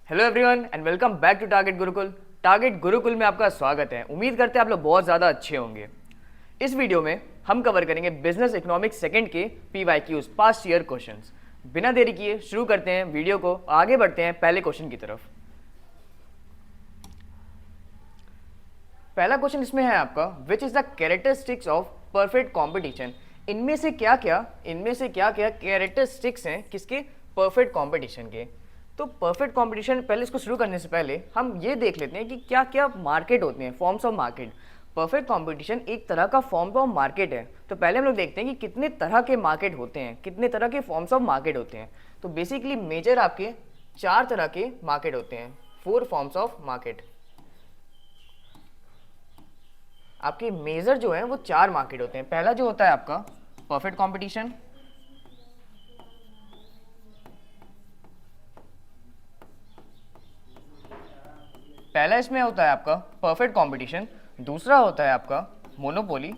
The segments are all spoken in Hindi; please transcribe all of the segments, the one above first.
Hello everyone and welcome back to target Gurukul. Target Gurukul में आपका स्वागत है। उम्मीद करते हैं आप लोग बहुत ज़्यादा अच्छे होंगे। इस वीडियो में हम कवर करेंगे बिजनेस इकोनॉमिक्स सेकंड के PYQs पास्ट ईयर क्वेश्चंस। बिना देरी किए शुरू करते हैं वीडियो को, आगे बढ़ते हैं पहले क्वेश्चन की तरफ। पहला क्वेश्चन इसमें है आपका, which is the characteristics of perfect competition. इनमें से क्या क्या कैरेक्टरिस्टिक्स हैं किसके? परफेक्ट कॉम्पिटिशन के। तो परफेक्ट कंपटीशन, पहले इसको शुरू करने से पहले हम ये देख लेते हैं कि क्या क्या मार्केट होते हैं, forms of market. Perfect competition एक तरह का फॉर्म ऑफ मार्केट है। तो पहले हम लोग देखते हैं कि कितने तरह के मार्केट होते हैं, कितने तरह के फॉर्म्स ऑफ मार्केट होते हैं। तो बेसिकली मेजर आपके 4 तरह के मार्केट होते हैं, 4 फॉर्म्स ऑफ मार्केट। आपके मेजर जो है वो 4 मार्केट होते हैं। पहला जो होता है आपका परफेक्ट कंपटीशन, पहला इसमें होता है आपका परफेक्ट कंपटीशन। दूसरा होता है आपका मोनोपोली,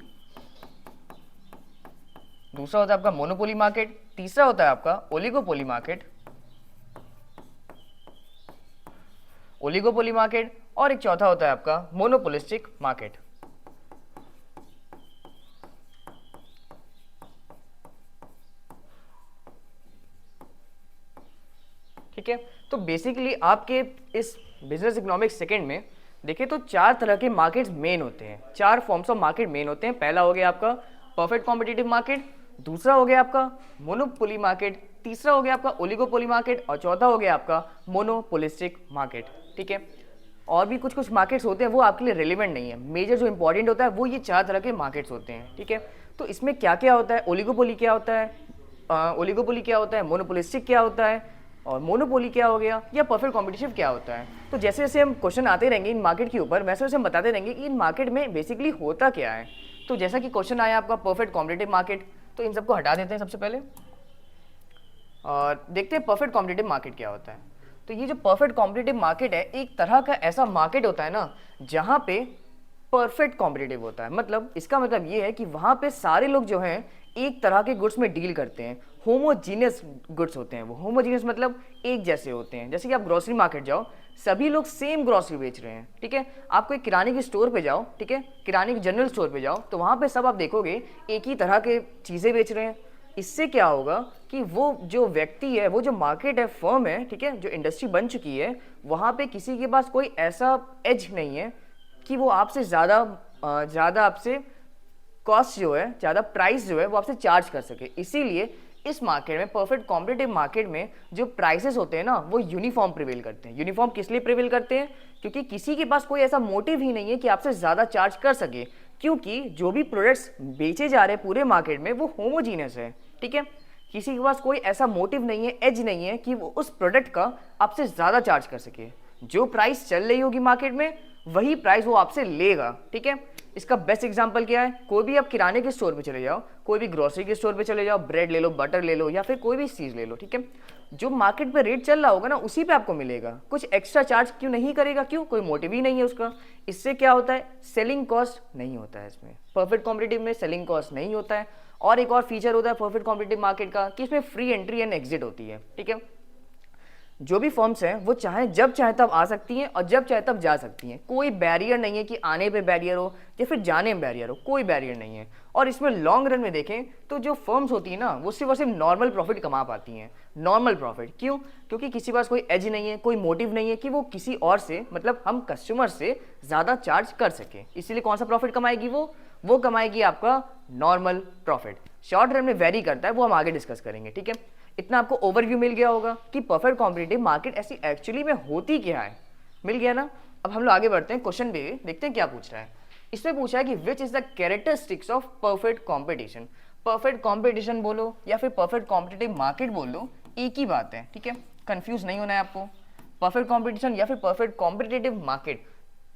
दूसरा होता है आपका मोनोपोली मार्केट। तीसरा होता है आपका ओलिगोपोली मार्केट, ओलिगोपोली मार्केट। और एक चौथा होता है आपका मोनोपोलिस्टिक मार्केट। ठीक है, तो बेसिकली आपके इस बिजनेस इकोनॉमिक्स सेकंड में देखिए तो 4 तरह के मार्केट्स मेन होते हैं, 4 फॉर्म्स ऑफ मार्केट मेन होते हैं। पहला हो गया आपका परफेक्ट कॉम्पिटिटिव मार्केट, दूसरा हो गया आपका मोनोपोली मार्केट, तीसरा हो गया आपका ओलिगोपोली मार्केट और चौथा हो गया आपका मोनोपोलिस्टिक मार्केट। ठीक है, और भी कुछ कुछ मार्केट्स होते हैं वो आपके लिए रिलेवेंट नहीं है। मेजर जो इंपॉर्टेंट होता है वो ये 4 तरह के मार्केट्स होते हैं। ठीक है, तो इसमें क्या क्या होता है, ओलिगोपोली क्या होता है, ओलिगोपोली क्या होता है, मोनोपोलिस्टिक क्या होता है और मोनोपोली क्या हो गया, या परफेक्ट कॉम्पिटिटिव क्या होता है। तो जैसे जैसे हम क्वेश्चन आते रहेंगे इन मार्केट के ऊपर, वैसे वैसे हम बताते रहेंगे कि इन मार्केट में बेसिकली होता क्या है। तो जैसा कि क्वेश्चन आया आपका परफेक्ट कॉम्पिटिटिव मार्केट, तो इन सबको हटा देते हैं सबसे पहले और देखते हैं परफेक्ट कॉम्पिटिटिव मार्केट क्या होता है। तो ये जो परफेक्ट कॉम्पिटिटिव मार्केट है, एक तरह का ऐसा मार्केट होता है ना जहाँ पे परफेक्ट कॉम्पिटिटिव होता है। मतलब इसका मतलब ये है कि वहाँ पे सारे लोग जो हैं एक तरह के गुड्स में डील करते हैं, होमोजीनियस गुड्स होते हैं वो। होमोजीनियस मतलब एक जैसे होते हैं। जैसे कि आप ग्रोसरी मार्केट जाओ, सभी लोग सेम ग्रोसरी बेच रहे हैं। ठीक है, आप कोई किराने की स्टोर पे जाओ, ठीक है, किराने की जनरल स्टोर पे जाओ, तो वहाँ पे सब आप देखोगे एक ही तरह के चीज़ें बेच रहे हैं। इससे क्या होगा कि वो जो व्यक्ति है, वो जो मार्केट है, फर्म है, ठीक है, जो इंडस्ट्री बन चुकी है, वहाँ पे किसी के पास कोई ऐसा एज नहीं है कि वो आपसे ज़्यादा आपसे कॉस्ट जो है, ज़्यादा प्राइस जो है वो आपसे चार्ज कर सके। इसीलिए इस मार्केट में, परफेक्ट कॉम्पिटिटिव मार्केट में, जो प्राइसेस होते हैं ना वो यूनिफॉर्म प्रिवेल करते हैं। यूनिफॉर्म किस लिए प्रिवेल करते हैं? क्योंकि किसी के पास कोई ऐसा मोटिव ही नहीं है कि आपसे ज़्यादा चार्ज कर सके, क्योंकि जो भी प्रोडक्ट्स बेचे जा रहे हैं पूरे मार्केट में वो होमोजीनियस है। ठीक है, किसी के पास कोई ऐसा मोटिव नहीं है, एज नहीं है कि वो उस प्रोडक्ट का आपसे ज़्यादा चार्ज कर सके। जो प्राइस चल रही होगी मार्केट में वही प्राइस वो आपसे लेगा। ठीक है, इसका बेस्ट एग्जांपल क्या है? कोई भी आप किराने के स्टोर पे चले जाओ, कोई भी ग्रोसरी के स्टोर पे चले जाओ, ब्रेड ले लो, बटर ले लो, या फिर कोई भी चीज़ ले लो। ठीक है, जो मार्केट पे रेट चल रहा होगा ना उसी पे आपको मिलेगा, कुछ एक्स्ट्रा चार्ज क्यों नहीं करेगा? क्यों? कोई मोटिव ही नहीं है उसका। इससे क्या होता है? सेलिंग कॉस्ट नहीं होता है इसमें। परफेक्ट कॉम्पिटिटिव में सेलिंग कॉस्ट नहीं होता है। और एक और फीचर होता है परफेक्ट कॉम्पिटिटिव मार्केट का कि इसमें फ्री एंट्री एंड एग्जिट होती है। ठीक है, जो भी फर्म्स हैं वो चाहे जब चाहे तब आ सकती हैं और जब चाहे तब जा सकती हैं। कोई बैरियर नहीं है कि आने पे बैरियर हो या फिर जाने में बैरियर हो, कोई बैरियर नहीं है। और इसमें लॉन्ग रन में देखें तो जो फर्म्स होती है ना वो सिर्फ और सिर्फ नॉर्मल प्रॉफिट कमा पाती हैं। नॉर्मल प्रॉफिट क्यों? क्योंकि किसी पास कोई एज नहीं है, कोई मोटिव नहीं है कि वो किसी और से, मतलब हम कस्टमर से ज़्यादा चार्ज कर सके। इसीलिए कौन सा प्रॉफिट कमाएगी वो कमाएगी आपका नॉर्मल प्रॉफिट। शॉर्ट रन में वेरी करता है, वो हम आगे डिस्कस करेंगे। ठीक है, इतना आपको ओवरव्यू मिल गया होगा कि परफेक्ट कॉम्पिटिटिव मार्केट ऐसी एक्चुअली में होती क्या है। मिल गया ना? अब हम लोग आगे बढ़ते हैं, क्वेश्चन पे देखते हैं क्या पूछ रहा है। इसमें पूछा है कि which is the characteristics of perfect competition. Perfect competition बोलो या फिर परफेक्ट कॉम्पिटिटिव मार्केट बोल लो, एक ही बात है। ठीक है, कंफ्यूज नहीं होना है आपको। परफेक्ट कॉम्पिटिशन या फिर परफेक्ट कॉम्पिटिटिव मार्केट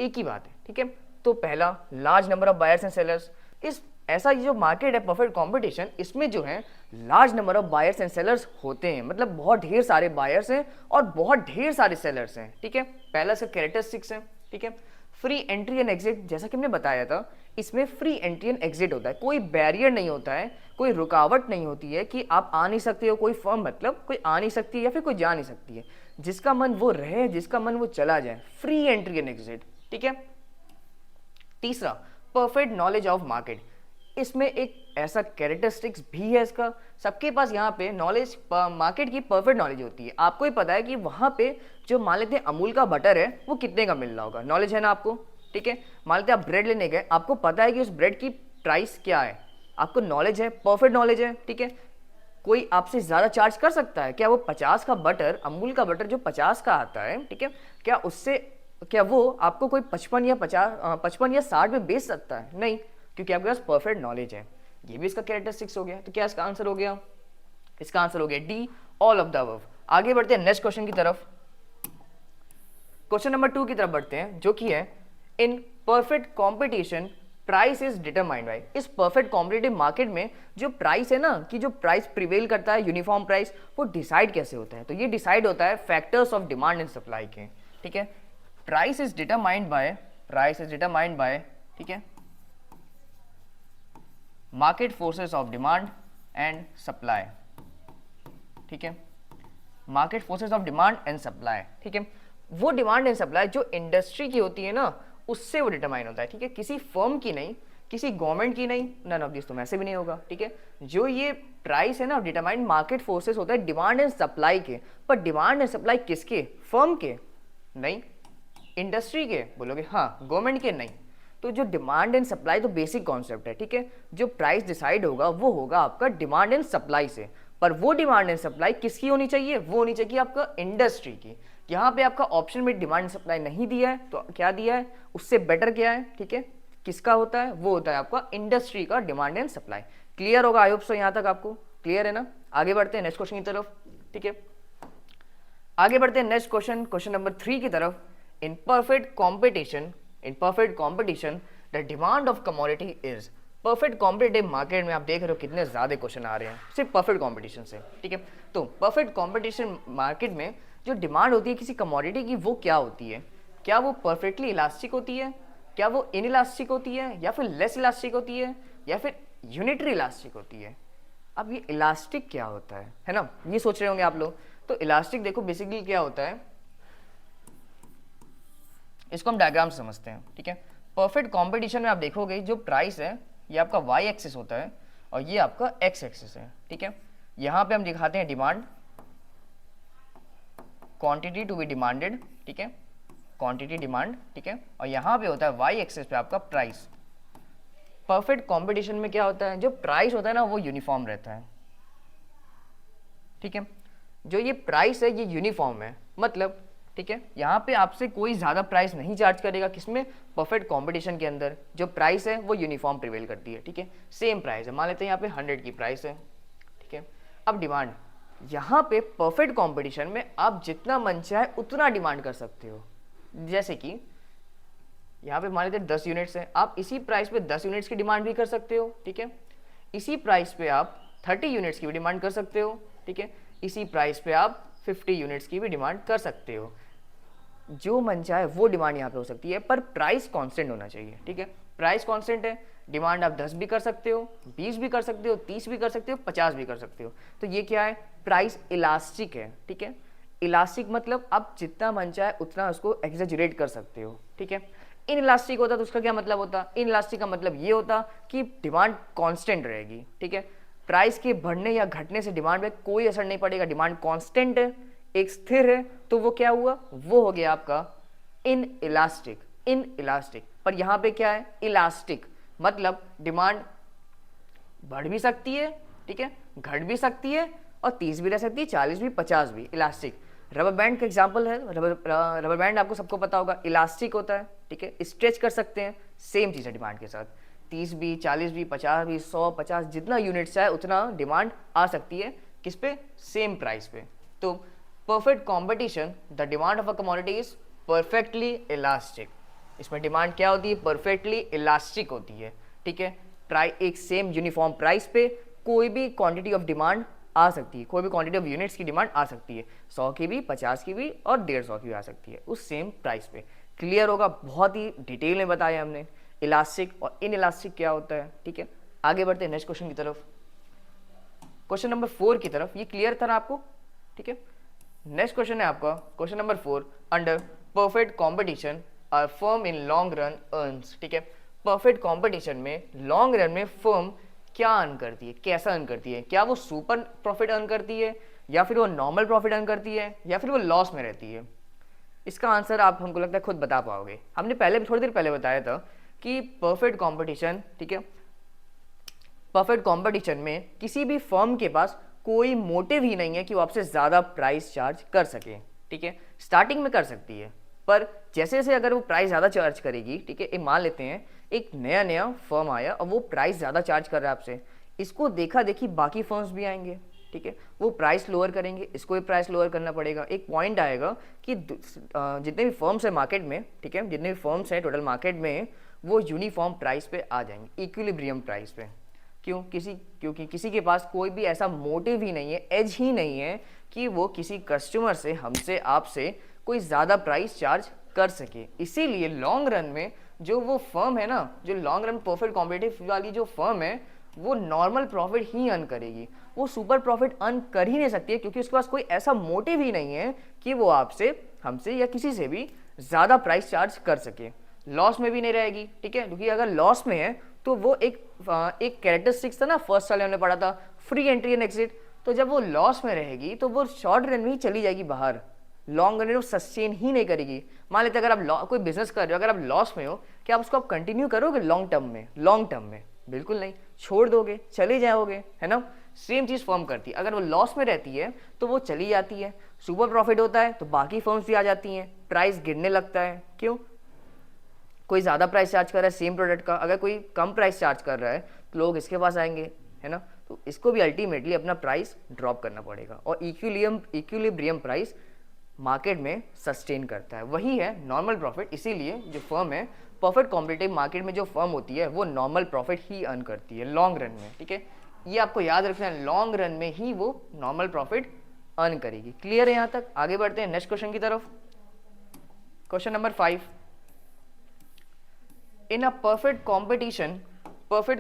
एक ही बात है। ठीक है, तो पहला large number of buyers and sellers. इस ऐसा ये जो मार्केट है परफेक्ट कंपटीशन, इसमें जो है large number of buyers and sellers होते हैं। मतलब बहुत ढेर सारे बायर्स हैं और बहुत ढेर सारे सेलर्स हैं। ठीक है, पहला इसका कैरेक्टरिस्टिक्स है। ठीक है, फ्री एंट्री एंड एग्जिट, जैसा कि हमने बताया था इसमें फ्री एंट्री एंड एग्जिट होता है, कोई बैरियर नहीं होता है, कोई रुकावट नहीं होती है कि आप आ नहीं सकते हो, कोई फर्म मतलब कोई आ नहीं सकती है या फिर कोई जा नहीं सकती है, जिसका मन वो रहे, जिसका मन वो चला जाए, फ्री एंट्री एंड एग्जिट। ठीक है। तीसरा, परफेक्ट नॉलेज ऑफ मार्केट। इसमें एक ऐसा कैरेक्टरिस्टिक्स भी है इसका, सबके पास यहाँ पे नॉलेज मार्केट की परफेक्ट नॉलेज होती है। आपको ही पता है कि वहाँ पे जो मान लेते हैं अमूल का बटर है वो कितने का मिल रहा होगा, नॉलेज है ना आपको। ठीक है। मान लेते हैं आप ब्रेड लेने गए, आपको पता है कि उस ब्रेड की प्राइस क्या है, आपको नॉलेज है, परफेक्ट नॉलेज है। ठीक है। कोई आपसे ज़्यादा चार्ज कर सकता है क्या? वो 50 का बटर, अमूल का बटर जो 50 का आता है, ठीक है, क्या उससे क्या वो आपको कोई 55 या 60 में बेच सकता है? नहीं, क्योंकि आपके पास परफेक्ट नॉलेज है। ये भी इसका कैरेक्टरिस्टिक्स हो गया। तो क्या इसका आंसर हो गया? इसका आंसर हो गया D, all of the above. आगे बढ़ते हैं नेक्स्ट क्वेश्चन की तरफ। क्वेश्चन नंबर 2 की तरफ बढ़ते हैं, जो कि है in perfect competition price is determined by. इस परफेक्ट कॉम्पिटिटिव मार्केट में जो प्राइस है ना, कि जो प्राइस प्रिवेल करता है, यूनिफॉर्म प्राइस, वो डिसाइड कैसे होता है? तो ये डिसाइड होता है factors of demand and supply के। ठीक है। प्राइस इज डिटरमाइंड बाय, ठीक है, market forces of demand and supply. ठीक है। Market forces of demand and supply. ठीक है। वो डिमांड एंड सप्लाई जो इंडस्ट्री की होती है ना, उससे वो डिटरमाइन होता है। ठीक है। किसी फर्म की नहीं, किसी गवर्नमेंट की नहीं, नन ऑफ दिस, तो ऐसे भी नहीं होगा। ठीक है। जो ये प्राइस है ना, डिटरमाइंड मार्केट फोर्सेस होता है डिमांड एंड सप्लाई के। पर डिमांड एंड सप्लाई किसके? फर्म के? नहीं। इंडस्ट्री के? बोलोगे हाँ। गवर्नमेंट के? नहीं। तो जो डिमांड एंड सप्लाई तो बेसिक कॉन्सेप्ट है। ठीक है। जो प्राइस डिसाइड होगा वो होगा आपका डिमांड एंड सप्लाई से। पर वो डिमांड एंड सप्लाई किसकी होनी चाहिए? वो होनी चाहिए आपका इंडस्ट्री की। यहाँ पे आपका ऑप्शन में डिमांड एंड सप्लाई नहीं दिया है, तो क्या दिया है? उससे बेटर क्या है? ठीक है। किसका होता है? वो होता है आपका इंडस्ट्री का डिमांड एंड सप्लाई। क्लियर होगा? आई होप सो यहाँ तक आपको क्लियर है ना। आगे बढ़ते हैं नेक्स्ट क्वेश्चन की तरफ। ठीक है। आगे बढ़ते हैं नेक्स्ट क्वेश्चन, क्वेश्चन नंबर 3 की तरफ। इन perfect competition the demand of commodity is. Perfect competitive market में आप देख रहे हो कितने ज्यादा क्वेश्चन आ रहे हैं सिर्फ परफेक्ट कॉम्पिटिशन से। ठीक है। तो परफेक्ट कॉम्पिटिशन मार्केट में जो डिमांड होती है किसी कमोडिटी की, वो क्या होती है? क्या वो परफेक्टली इलास्टिक होती है, क्या वो इनइलास्टिक होती है, या फिर लेस इलास्टिक होती है, या फिर यूनिटरी इलास्टिक होती है? अब ये इलास्टिक क्या होता है ना, ये सोच रहे होंगे आप लोग। तो इलास्टिक देखो बेसिकली क्या होता है, इसको हम डायग्राम से समझते हैं। ठीक है। परफेक्ट कॉम्पिटिशन में आप देखोगे जो प्राइस है ये आपका वाई एक्सिस होता है और ये आपका एक्स एक्सिस है। ठीक है। यहाँ पे हम दिखाते हैं demand, quantity to be demanded. ठीक है। Quantity demand. ठीक है। और यहाँ पे होता है वाई एक्सिस पे आपका प्राइस। परफेक्ट कॉम्पिटिशन में क्या होता है, जो प्राइस होता है ना वो यूनिफॉर्म रहता है। ठीक है। जो ये प्राइस है ये यूनिफॉर्म है, मतलब ठीक है, यहाँ पे आपसे कोई ज़्यादा प्राइस नहीं चार्ज करेगा। किसमें? परफेक्ट कंपटीशन के अंदर जो प्राइस है वो यूनिफॉर्म प्रिवेल करती है। ठीक है। सेम प्राइस है, मान लेते हैं यहाँ पे 100 की प्राइस है। ठीक है। अब डिमांड, यहाँ पे परफेक्ट कंपटीशन में आप जितना मन चाहे उतना डिमांड कर सकते हो। जैसे कि यहाँ पे मान लेते हैं 10 यूनिट्स है, आप इसी प्राइस पे 10 यूनिट्स की डिमांड भी कर सकते हो। ठीक है। इसी प्राइस पे आप 30 यूनिट्स की भी डिमांड कर सकते हो। ठीक है। इसी प्राइस पे आप 50 यूनिट्स की भी डिमांड कर सकते हो। जो मन चाहे वो डिमांड यहाँ पे हो सकती है, पर प्राइस कांस्टेंट होना चाहिए। ठीक है। प्राइस कांस्टेंट है, डिमांड आप 10 भी कर सकते हो, 20 भी कर सकते हो, 30 भी कर सकते हो, 50 भी कर सकते हो। तो ये क्या है? प्राइस इलास्टिक है। ठीक है। इलास्टिक मतलब आप जितना मन चाहे उतना उसको एग्जेजरेट कर सकते हो। ठीक है। इन इलास्टिक होता तो उसका क्या मतलब होता? इन इलास्टिक का मतलब ये होता कि डिमांड कांस्टेंट रहेगी। ठीक है। प्राइस के बढ़ने या घटने से डिमांड में कोई असर नहीं पड़ेगा, डिमांड कांस्टेंट है, एक स्थिर है, तो वो क्या हुआ? वो हो गया आपका इन इलास्टिक। In elastic. पर यहाँ पे क्या है? इलास्टिक मतलब डिमांड बढ़ भी सकती है, ठीक है, घट भी सकती है, और 30 भी रह सकती है, 40 भी, 50 भी। इलास्टिक रबर बैंड का एग्जाम्पल है। रबर बैंड आपको सबको पता होगा, इलास्टिक होता है। ठीक है। स्ट्रेच कर सकते हैं, सेम चीज़ है डिमांड के साथ। 30 भी, 40 भी, 50 भी, 100, 50, जितना यूनिट्स है उतना डिमांड आ सकती है। किस पे? सेम प्राइस पे। तो perfect competition, the demand of a commodity is perfectly elastic. इसमें डिमांड क्या होती है? परफेक्टली इलास्टिक होती है। ठीक है। एक सेम यूनिफॉर्म प्राइस पे कोई भी क्वांटिटी ऑफ डिमांड आ सकती है, कोई भी क्वांटिटी ऑफ यूनिट्स की डिमांड आ सकती है, 100 की भी, 50 की भी और 150 की भी आ सकती है उस सेम प्राइस पे। क्लियर होगा? बहुत ही डिटेल में बताया हमने। इलास्टिक और इनइलास्टिक क्या होता है, ठीक है। आगे बढ़ते हैं नेक्स्ट क्वेश्चन की तरफ, क्वेश्चन नंबर 4 की तरफ। ये क्लियर था ना आपको, ठीक है। नेक्स्ट क्वेश्चन है आपका question number 4, under perfect competition are firm in long run earns, ठीक है। परफेक्ट कॉम्पिटिशन में लॉन्ग रन में फर्म क्या अर्न करती है, कैसा अर्न करती है, क्या वो सुपर प्रॉफिट अर्न करती है, या फिर वो नॉर्मल प्रॉफिट अर्न करती है, या फिर वो लॉस में रहती है। इसका आंसर आप हमको लगता है खुद बता पाओगे। हमने पहले थोड़ी देर पहले बताया था कि परफेक्ट कॉम्पिटिशन, ठीक है, परफेक्ट कंपटीशन में किसी भी फर्म के पास कोई मोटिव ही नहीं है कि वो आपसे ज़्यादा प्राइस चार्ज कर सके, ठीक है। स्टार्टिंग में कर सकती है, पर जैसे जैसे अगर वो प्राइस ज़्यादा चार्ज करेगी, ठीक है, एक मान लेते हैं एक नया नया फर्म आया और वो प्राइस ज़्यादा चार्ज कर रहा है आपसे, इसको देखा देखी बाकी फर्म्स भी आएंगे, ठीक है, वो प्राइस लोअर करेंगे, इसको भी प्राइस लोअर करना पड़ेगा। एक पॉइंट आएगा कि जितने भी फर्म्स है मार्केट में, ठीक है, जितने भी फर्म्स हैं टोटल मार्केट में, वो यूनिफॉर्म प्राइस पे आ जाएंगे, इक्विलिब्रियम प्राइस पे। क्योंकि किसी के पास कोई भी ऐसा मोटिव ही नहीं है, एज ही नहीं है कि वो किसी कस्टमर से, हमसे, आपसे कोई ज़्यादा प्राइस चार्ज कर सके। इसीलिए लॉन्ग रन में जो वो फर्म है ना, जो लॉन्ग रन परफेक्ट कॉम्पिटिटिव वाली जो फर्म है, वो नॉर्मल प्रॉफिट ही अर्न करेगी, वो सुपर प्रॉफिट अर्न कर ही नहीं सकती है, क्योंकि उसके पास कोई ऐसा मोटिव ही नहीं है कि वो आपसे, हमसे या किसी से भी ज़्यादा प्राइस चार्ज कर सके। लॉस में भी नहीं रहेगी, ठीक है, क्योंकि अगर लॉस में है तो वो एक कैरेक्टरिस्टिक्स था ना, फर्स्ट साल हमने पढ़ा था, फ्री एंट्री एंड एग्जिट। तो जब वो लॉस में रहेगी तो वो शॉर्ट रन में ही चली जाएगी बाहर, लॉन्ग रन में वो सस्टेन ही नहीं करेगी। मान लेते अगर आप कोई बिजनेस कर रहे हो, अगर आप लॉस में हो, क्या आप उसको आप कंटिन्यू करोगे लॉन्ग टर्म में? बिल्कुल नहीं, छोड़ दोगे, चले जाओगे, है ना। सेम चीज़ फर्म करती है, अगर वो लॉस में रहती है तो वो चली जाती है, सुपर प्रॉफिट होता है तो बाकी फर्म्स भी आ जाती हैं, प्राइस गिरने लगता है। क्यों? कोई ज़्यादा प्राइस चार्ज कर रहा है सेम प्रोडक्ट का, अगर कोई कम प्राइस चार्ज कर रहा है तो लोग इसके पास आएंगे, है ना। तो इसको भी अल्टीमेटली अपना प्राइस ड्रॉप करना पड़ेगा, और इक्विलिब्रियम प्राइस मार्केट में सस्टेन करता है, वही है नॉर्मल प्रॉफिट। इसीलिए जो फर्म है परफेक्ट कॉम्पिटिटिव मार्केट में, जो फर्म होती है वो नॉर्मल प्रॉफिट ही अर्न करती है लॉन्ग रन में, ठीक है। ये आपको याद रखना है, लॉन्ग रन में ही वो नॉर्मल प्रॉफिट अर्न करेगी। क्लियर है यहाँ तक? आगे बढ़ते हैं नेक्स्ट क्वेश्चन की तरफ, question number 5। In a perfect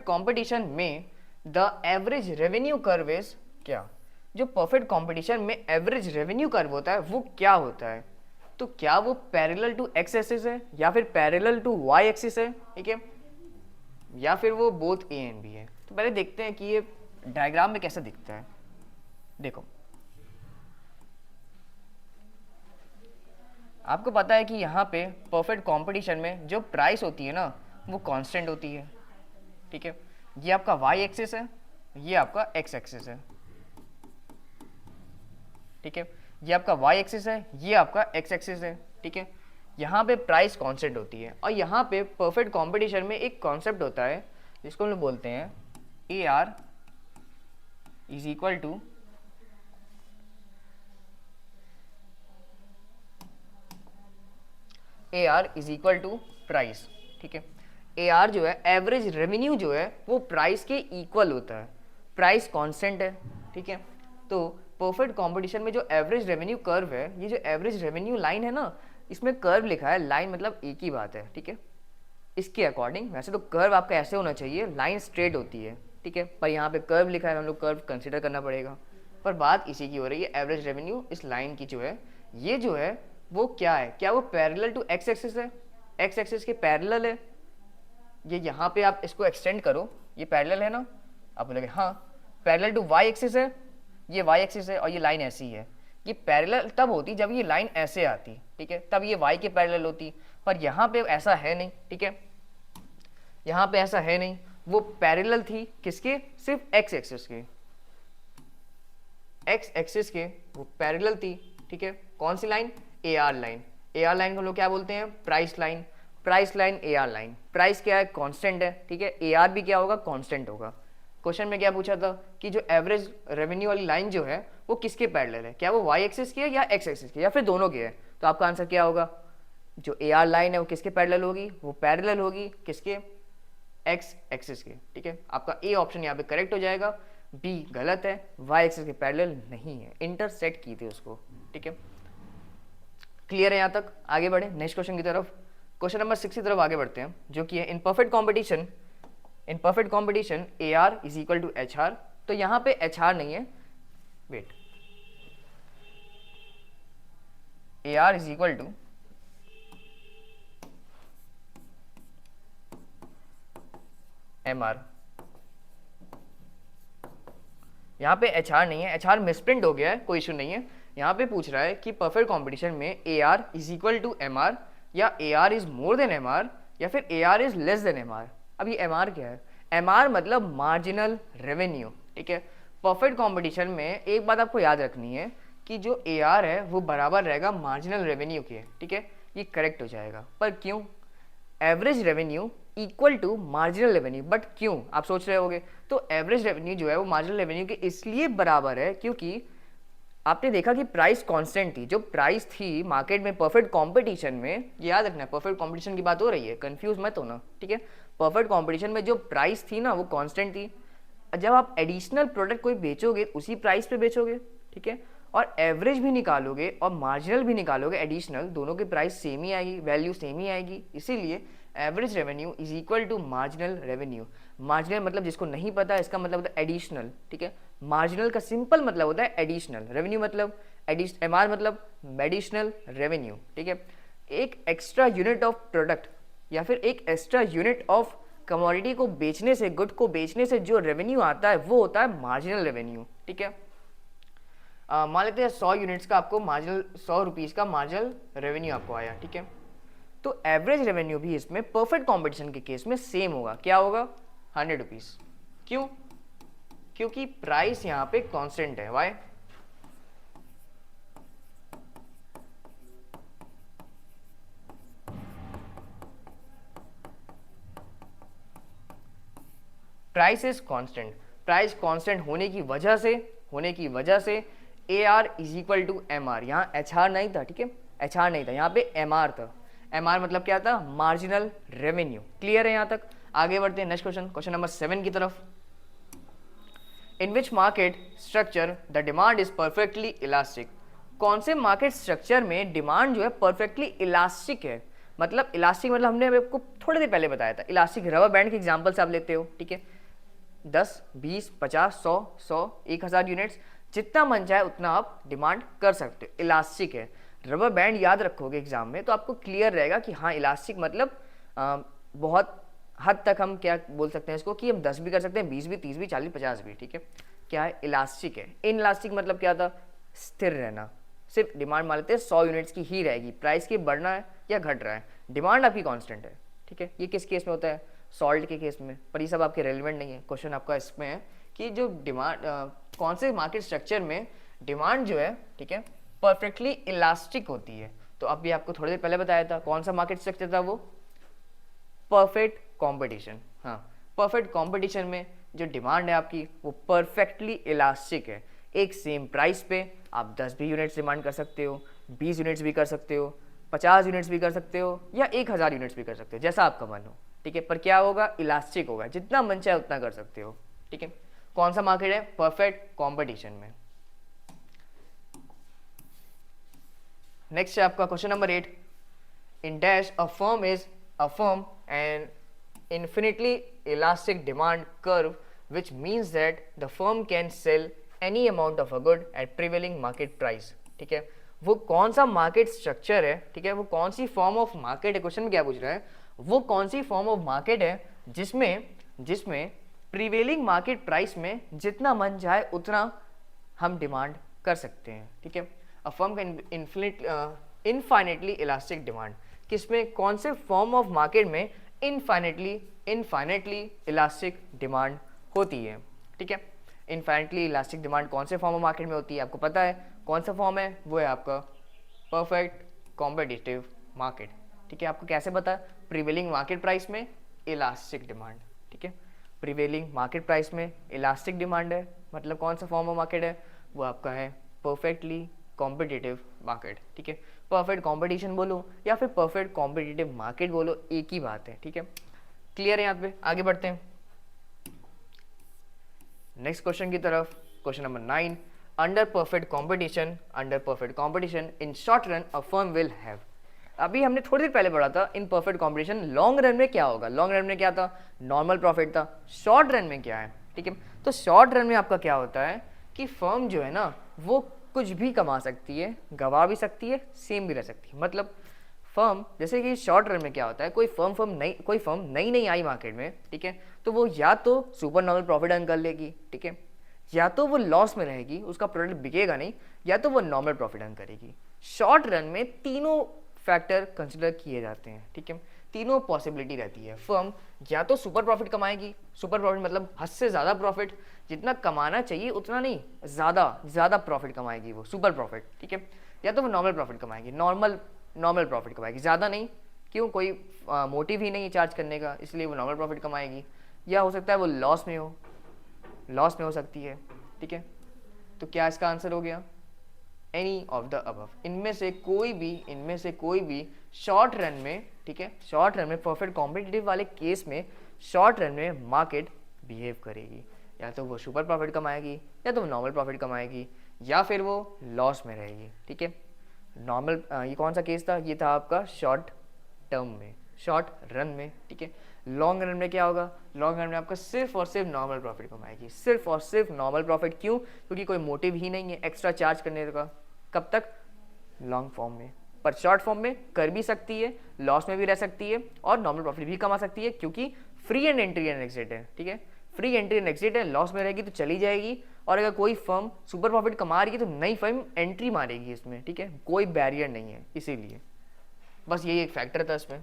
competition में the average revenue curve is क्या? जो परफेक्ट कॉम्पिटिशन में एवरेज रेवेन्यू कर्व होता है वो क्या होता है? तो क्या वो पैरेलल टू एक्स एक्सिस है, या फिर पैरेलल टू वाई एक्सिस है, ठीक है, या फिर वो बोथ ए एंड बी है? तो पहले देखते हैं कि ये डायग्राम में कैसा दिखता है। देखो, आपको पता है कि यहाँ पे परफेक्ट कंपटीशन में जो प्राइस होती है ना वो कांस्टेंट होती है, ठीक है। ये आपका वाई एक्सिस है, ये आपका एक्स एक्सिस है, ठीक है। ये आपका वाई एक्सिस है, ये आपका एक्स एक्सिस है, ठीक है। यहाँ पे प्राइस कांस्टेंट होती है, और यहाँ पे परफेक्ट कंपटीशन में एक कॉन्सेप्ट होता है जिसको हम लोग बोलते हैं A R is equal to price, ठीक है। ए आर जो है एवरेज रेवेन्यू जो है वो प्राइस के इक्वल होता है, प्राइस कांस्टेंट है, ठीक है। तो परफेक्ट कंपटीशन में जो एवरेज रेवेन्यू कर्व है, ये जो एवरेज रेवेन्यू लाइन है ना, इसमें कर्व लिखा है, लाइन मतलब एक ही बात है, ठीक है। इसके अकॉर्डिंग वैसे तो कर्व आपका ऐसे होना चाहिए, लाइन स्ट्रेट होती है, ठीक है, पर यहाँ पे कर्व लिखा है, हम लोग कर्व कंसिडर करना पड़ेगा। पर बात इसी की हो रही है, एवरेज रेवेन्यू इस लाइन की जो है, ये जो है वो क्या है? क्या वो पैरेलल टू एक्स एक्सिस है? एक्स एक्सिस के पैरेलल है? ये यहाँ पे आप इसको एक्सटेंड करो, ये पैरेलल है ना, आप बोलोगे हाँ। पैरेलल टू वाई एक्सिस है, ये वाई एक्सिस है और ये लाइन ऐसी है। ये पैरेलल तब होती जब ये लाइन ऐसे आती, ठीक है, तब ये वाई के पैरेलल होती, पर यहाँ पे ऐसा है नहीं, ठीक है, यहाँ पे ऐसा है नहीं। वो पैरेलल थी किसके? सिर्फ एक्स एक्सिस के, एक्स एक्सिस के वो पैरेलल थी, ठीक है। कौन सी line? A R line. A R line को लोग क्या बोलते हैं? Price line. Price line, A R line. Price क्या है? कांस्टेंट है, ठीक है। ए आर भी क्या होगा? कांस्टेंट होगा। क्वेश्चन में क्या पूछा था कि जो एवरेज रेवेन्यू वाली लाइन जो है वो किसके पैरेलल है? क्या वो वाई एक्सिस की है या एक्स एक्सिस की, या फिर दोनों के है? तो आपका आंसर क्या होगा? जो ए आर लाइन है वो किसके पैरेलल होगी? वो पैरेलल होगी किसके? एक्स एक्सिस के, ठीक है। आपका ए ऑप्शन यहाँ पे करेक्ट हो जाएगा, बी गलत है, वाई एक्सिस के पैरेलल नहीं है, इंटरसेक्ट की थी उसको, ठीक है। क्लियर है यहाँ तक? आगे बढ़े नेक्स्ट क्वेश्चन की तरफ। क्वेश्चन नंबर 6 की तरफ आगे बढ़ते हैं, जो कि है in perfect competition A R is equal to H R. तो यहाँ पे एच आर नहीं है, wait, A R is equal to M R. यहाँ पे एच आर नहीं है, एच आर मिसप्रिंट हो गया है, कोई इशू नहीं है। यहाँ पे पूछ रहा है कि परफेक्ट कॉम्पिटिशन में A R is equal to M R, या A R is more than M R, या फिर A R is less than M R. अब ये एम आर क्या है? एम आर मतलब मार्जिनल रेवेन्यू, ठीक है। परफेक्ट कॉम्पिटिशन में एक बात आपको याद रखनी है कि जो ए आर है वो बराबर रहेगा मार्जिनल रेवेन्यू के, ठीक है, ये करेक्ट हो जाएगा। पर क्यों? Average revenue equal to marginal revenue, but क्यों आप सोच रहे होगे? तो एवरेज रेवेन्यू जो है वो मार्जिनल रेवेन्यू के इसलिए बराबर है क्योंकि आपने देखा कि प्राइस कांस्टेंट थी। जो प्राइस थी मार्केट में परफेक्ट कंपटीशन में, याद रखना है परफेक्ट कंपटीशन की बात हो रही है, कंफ्यूज मत होना, ठीक है। परफेक्ट कंपटीशन में जो प्राइस थी ना वो कांस्टेंट थी। जब आप एडिशनल प्रोडक्ट कोई बेचोगे उसी प्राइस पे बेचोगे, ठीक है, और एवरेज भी निकालोगे और मार्जिनल भी निकालोगे एडिशनल, दोनों की प्राइस सेम ही आएगी, वैल्यू सेम ही आएगी। इसीलिए average revenue is equal to marginal revenue. Marginal मतलब जिसको नहीं पता इसका मतलब होता है एडिशनल, ठीक है। मार्जिनल का सिंपल मतलब होता है एडिशनल, रेवेन्यू मतलब एम आर मतलब मेडिशनल रेवेन्यू, ठीक है। एक एक्स्ट्रा यूनिट ऑफ प्रोडक्ट या फिर एक एक्स्ट्रा यूनिट ऑफ कमोडिटी को बेचने से, गुड को बेचने से जो रेवेन्यू आता है वो होता है मार्जिनल रेवेन्यू, ठीक है। मान लेते हैं 100 यूनिट्स का आपको मार्जिनल, 100 रुपीज़ का मार्जिनल रेवेन्यू आपको आया, ठीक है। तो एवरेज रेवेन्यू भी इसमें परफेक्ट कॉम्पिटिशन के केस में सेम होगा। क्या होगा? 100 रुपीज़। क्यों? क्योंकि प्राइस यहाँ पे कांस्टेंट है। Why? Price is constant. Price constant होने की वजह से A R is equal to M R. यहाँ एच आर नहीं था, ठीक है, एच आर नहीं था, यहाँ पे एम आर था। एम आर मतलब क्या था? Marginal revenue. क्लियर है यहाँ तक? आगे बढ़ते हैं नेक्स्ट क्वेश्चन, क्वेश्चन नंबर 7 की तरफ। In which market structure the demand is perfectly elastic. कौन से मार्केट स्ट्रक्चर में डिमांड जो है परफेक्टली इलास्टिक है? मतलब इलास्टिक मतलब हमने आपको थोड़ी देर पहले बताया था, इलास्टिक रबर बैंड के एग्जाम्पल से आप लेते हो, ठीक है। 10, 20, 50, 100, 1000 यूनिट्स, जितना मन चाहे उतना आप डिमांड कर सकते हो। इलास्टिक है। रबर बैंड याद रखोगे एग्जाम में तो आपको क्लियर रहेगा कि हाँ इलास्टिक मतलब बहुत हद तक हम क्या बोल सकते हैं इसको कि हम 10 भी कर सकते हैं, 20 भी, 30 भी, 40, 50 भी, ठीक है। क्या है? इलास्टिक है। इन इलास्टिक मतलब क्या था? स्थिर रहना। सिर्फ डिमांड मान लेते हैं 100 यूनिट्स की ही रहेगी, प्राइस की बढ़ना है या घट रहा है, डिमांड आपकी कांस्टेंट है, ठीक है। ये किस केस में होता है? सॉल्ट के केस में। पर ये सब आपके रेलिवेंट नहीं है। क्वेश्चन आपका इसमें है कि जो डिमांड कौन से मार्केट स्ट्रक्चर में डिमांड जो है, ठीक है, परफेक्टली इलास्टिक होती है। तो अभी आपको थोड़ी देर पहले बताया था कौन सा मार्केट स्ट्रक्चर था वो? Perfect competition. हाँ, परफेक्ट कंपटीशन में जो डिमांड है आपकी वो परफेक्टली इलास्टिक है। एक सेम प्राइस पे आप 10 भी यूनिट्स डिमांड कर सकते हो, 20 यूनिट्स भी कर सकते हो, 50 यूनिट्स भी कर सकते हो, या 1000 यूनिट्स भी कर सकते हो, जैसा आपका मन हो, ठीक है। पर क्या होगा? इलास्टिक होगा, जितना मन चाहे उतना कर सकते हो, ठीक है। कौन सा मार्केट है? परफेक्ट कंपटीशन में। नेक्स्ट है आपका question number 8। In dash a firm is a firm and infinitely elastic demand curve, which means that the firm can sell any amount of a good at prevailing market price, ठीक है। वो कौन सा मार्केट स्ट्रक्चर है, ठीक है, वो कौन सी फॉर्म ऑफ मार्केट है, क्वेश्चन में क्या पूछ रहा है, वो कौन सी फॉर्म ऑफ मार्केट है जिसमें प्रीवेलिंग मार्केट प्राइस में जितना मन जाए उतना हम डिमांड कर सकते हैं, ठीक है। अ फर्म का इनफाइनेटली इलास्टिक डिमांड, किसमें, कौन से फॉर्म ऑफ मार्केट में इनफाइनेटली इलास्टिक डिमांड होती है, ठीक है। इनफाइनेटली इलास्टिक डिमांड कौन से फॉर्म ऑफ मार्केट में होती है? आपको पता है कौन सा फॉर्म है? वो है आपका परफेक्ट कॉम्पिटिटिव मार्केट, ठीक है। आपको कैसे पता? प्रीवेलिंग मार्केट प्राइस में इलास्टिक डिमांड, ठीक है। प्रीवेलिंग मार्केट प्राइस में इलास्टिक डिमांड है, मतलब कौन सा फॉर्म ऑफ मार्केट है? वो आपका है परफेक्टली कॉम्पिटिटिव मार्केट, ठीक है। परफेक्ट कंपटीशन बोलो या फिर परफेक्ट कॉम्पिटिटिव मार्केट बोलो, एक ही बात है, ठीक है। क्लियर है यहाँ पे? आगे बढ़ते हैं नेक्स्ट क्वेश्चन की तरफ। Question number 9। Under perfect competition in short run a firm will have. अभी हमने थोड़ी देर पहले पढ़ा था इन परफेक्ट कॉम्पिटिशन लॉन्ग रन में क्या होगा, लॉन्ग रन में क्या था, नॉर्मल प्रॉफिट था। शॉर्ट रन में क्या है, ठीक है, तो शॉर्ट रन में आपका क्या होता है कि फर्म जो है ना वो कुछ भी कमा सकती है, गवा भी सकती है, सेम भी रह सकती है। मतलब फर्म जैसे कि शॉर्ट रन में क्या होता है, कोई फर्म नई आई मार्केट में, ठीक है, तो वो या तो सुपर नॉर्मल प्रॉफिट अर्न कर लेगी, ठीक है, या तो वो लॉस में रहेगी, उसका प्रोडक्ट बिकेगा नहीं, या तो वो नॉर्मल प्रॉफिट अर्न करेगी। शॉर्ट रन में तीनों फैक्टर कंसिडर किए जाते हैं, ठीक है, तीनों पॉसिबिलिटी रहती है। फर्म या तो सुपर प्रॉफिट कमाएगी, सुपर प्रॉफिट मतलब हद से ज़्यादा प्रॉफिट, जितना कमाना चाहिए उतना नहीं, ज़्यादा प्रॉफिट कमाएगी वो, सुपर प्रॉफिट, ठीक है, या तो वो नॉर्मल प्रॉफिट कमाएगी, नॉर्मल प्रॉफिट कमाएगी, ज़्यादा नहीं, क्यों, कोई मोटिव ही नहीं है चार्ज करने का, इसलिए वो नॉर्मल प्रॉफिट कमाएगी। या हो सकता है वो लॉस में हो सकती है, ठीक है। तो क्या इसका आंसर हो गया, एनी ऑफ द अबव, इनमें से कोई भी शॉर्ट रन में, ठीक है, शॉर्ट रन में परफेक्ट कॉम्पिटिटिव वाले केस में शॉर्ट रन में मार्केट बिहेव करेगी, या तो वो सुपर प्रॉफिट कमाएगी, या तो वो नॉर्मल प्रॉफिट कमाएगी, या फिर वो लॉस में रहेगी, ठीक है। नॉर्मल ये कौन सा केस था, ये था आपका शॉर्ट टर्म में, शॉर्ट रन में, ठीक है। लॉन्ग रन में क्या होगा, लॉन्ग रन में आपका सिर्फ और सिर्फ नॉर्मल प्रॉफिट कमाएगी, सिर्फ और सिर्फ नॉर्मल प्रॉफिट, क्यों, क्योंकि कोई मोटिव ही नहीं है एक्स्ट्रा चार्ज करने का। कब तक, लॉन्ग फॉर्म में, पर शॉर्ट फॉर्म में कर भी सकती है, लॉस में भी रह सकती है और नॉर्मल प्रॉफिट भी कमा सकती है, क्योंकि free and entry and exit है, ठीक है, फ्री एंट्री एंड एग्जिट है, लॉस में रहेगी तो चली जाएगी, और अगर कोई फर्म सुपर प्रॉफिट कमा रही है तो नई फर्म एंट्री मारेगी इसमें, ठीक है, कोई बैरियर नहीं है, इसीलिए बस यही एक फैक्टर था इसमें।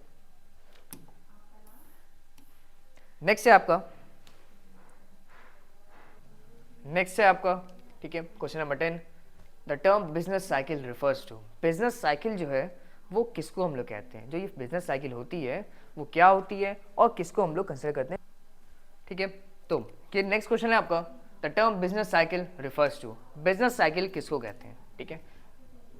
नेक्स्ट है आपका, ठीक है, question number 10, the term business cycle refers to, business cycle जो है वो किसको हम लोग कहते हैं, जो ये बिजनेस साइकिल होती है वो क्या होती है और किसको हम लोग कंसिडर करते हैं, ठीक है। तो ये नेक्स्ट क्वेश्चन है आपका, the term business cycle refers to, business cycle किसको कहते हैं, ठीक है,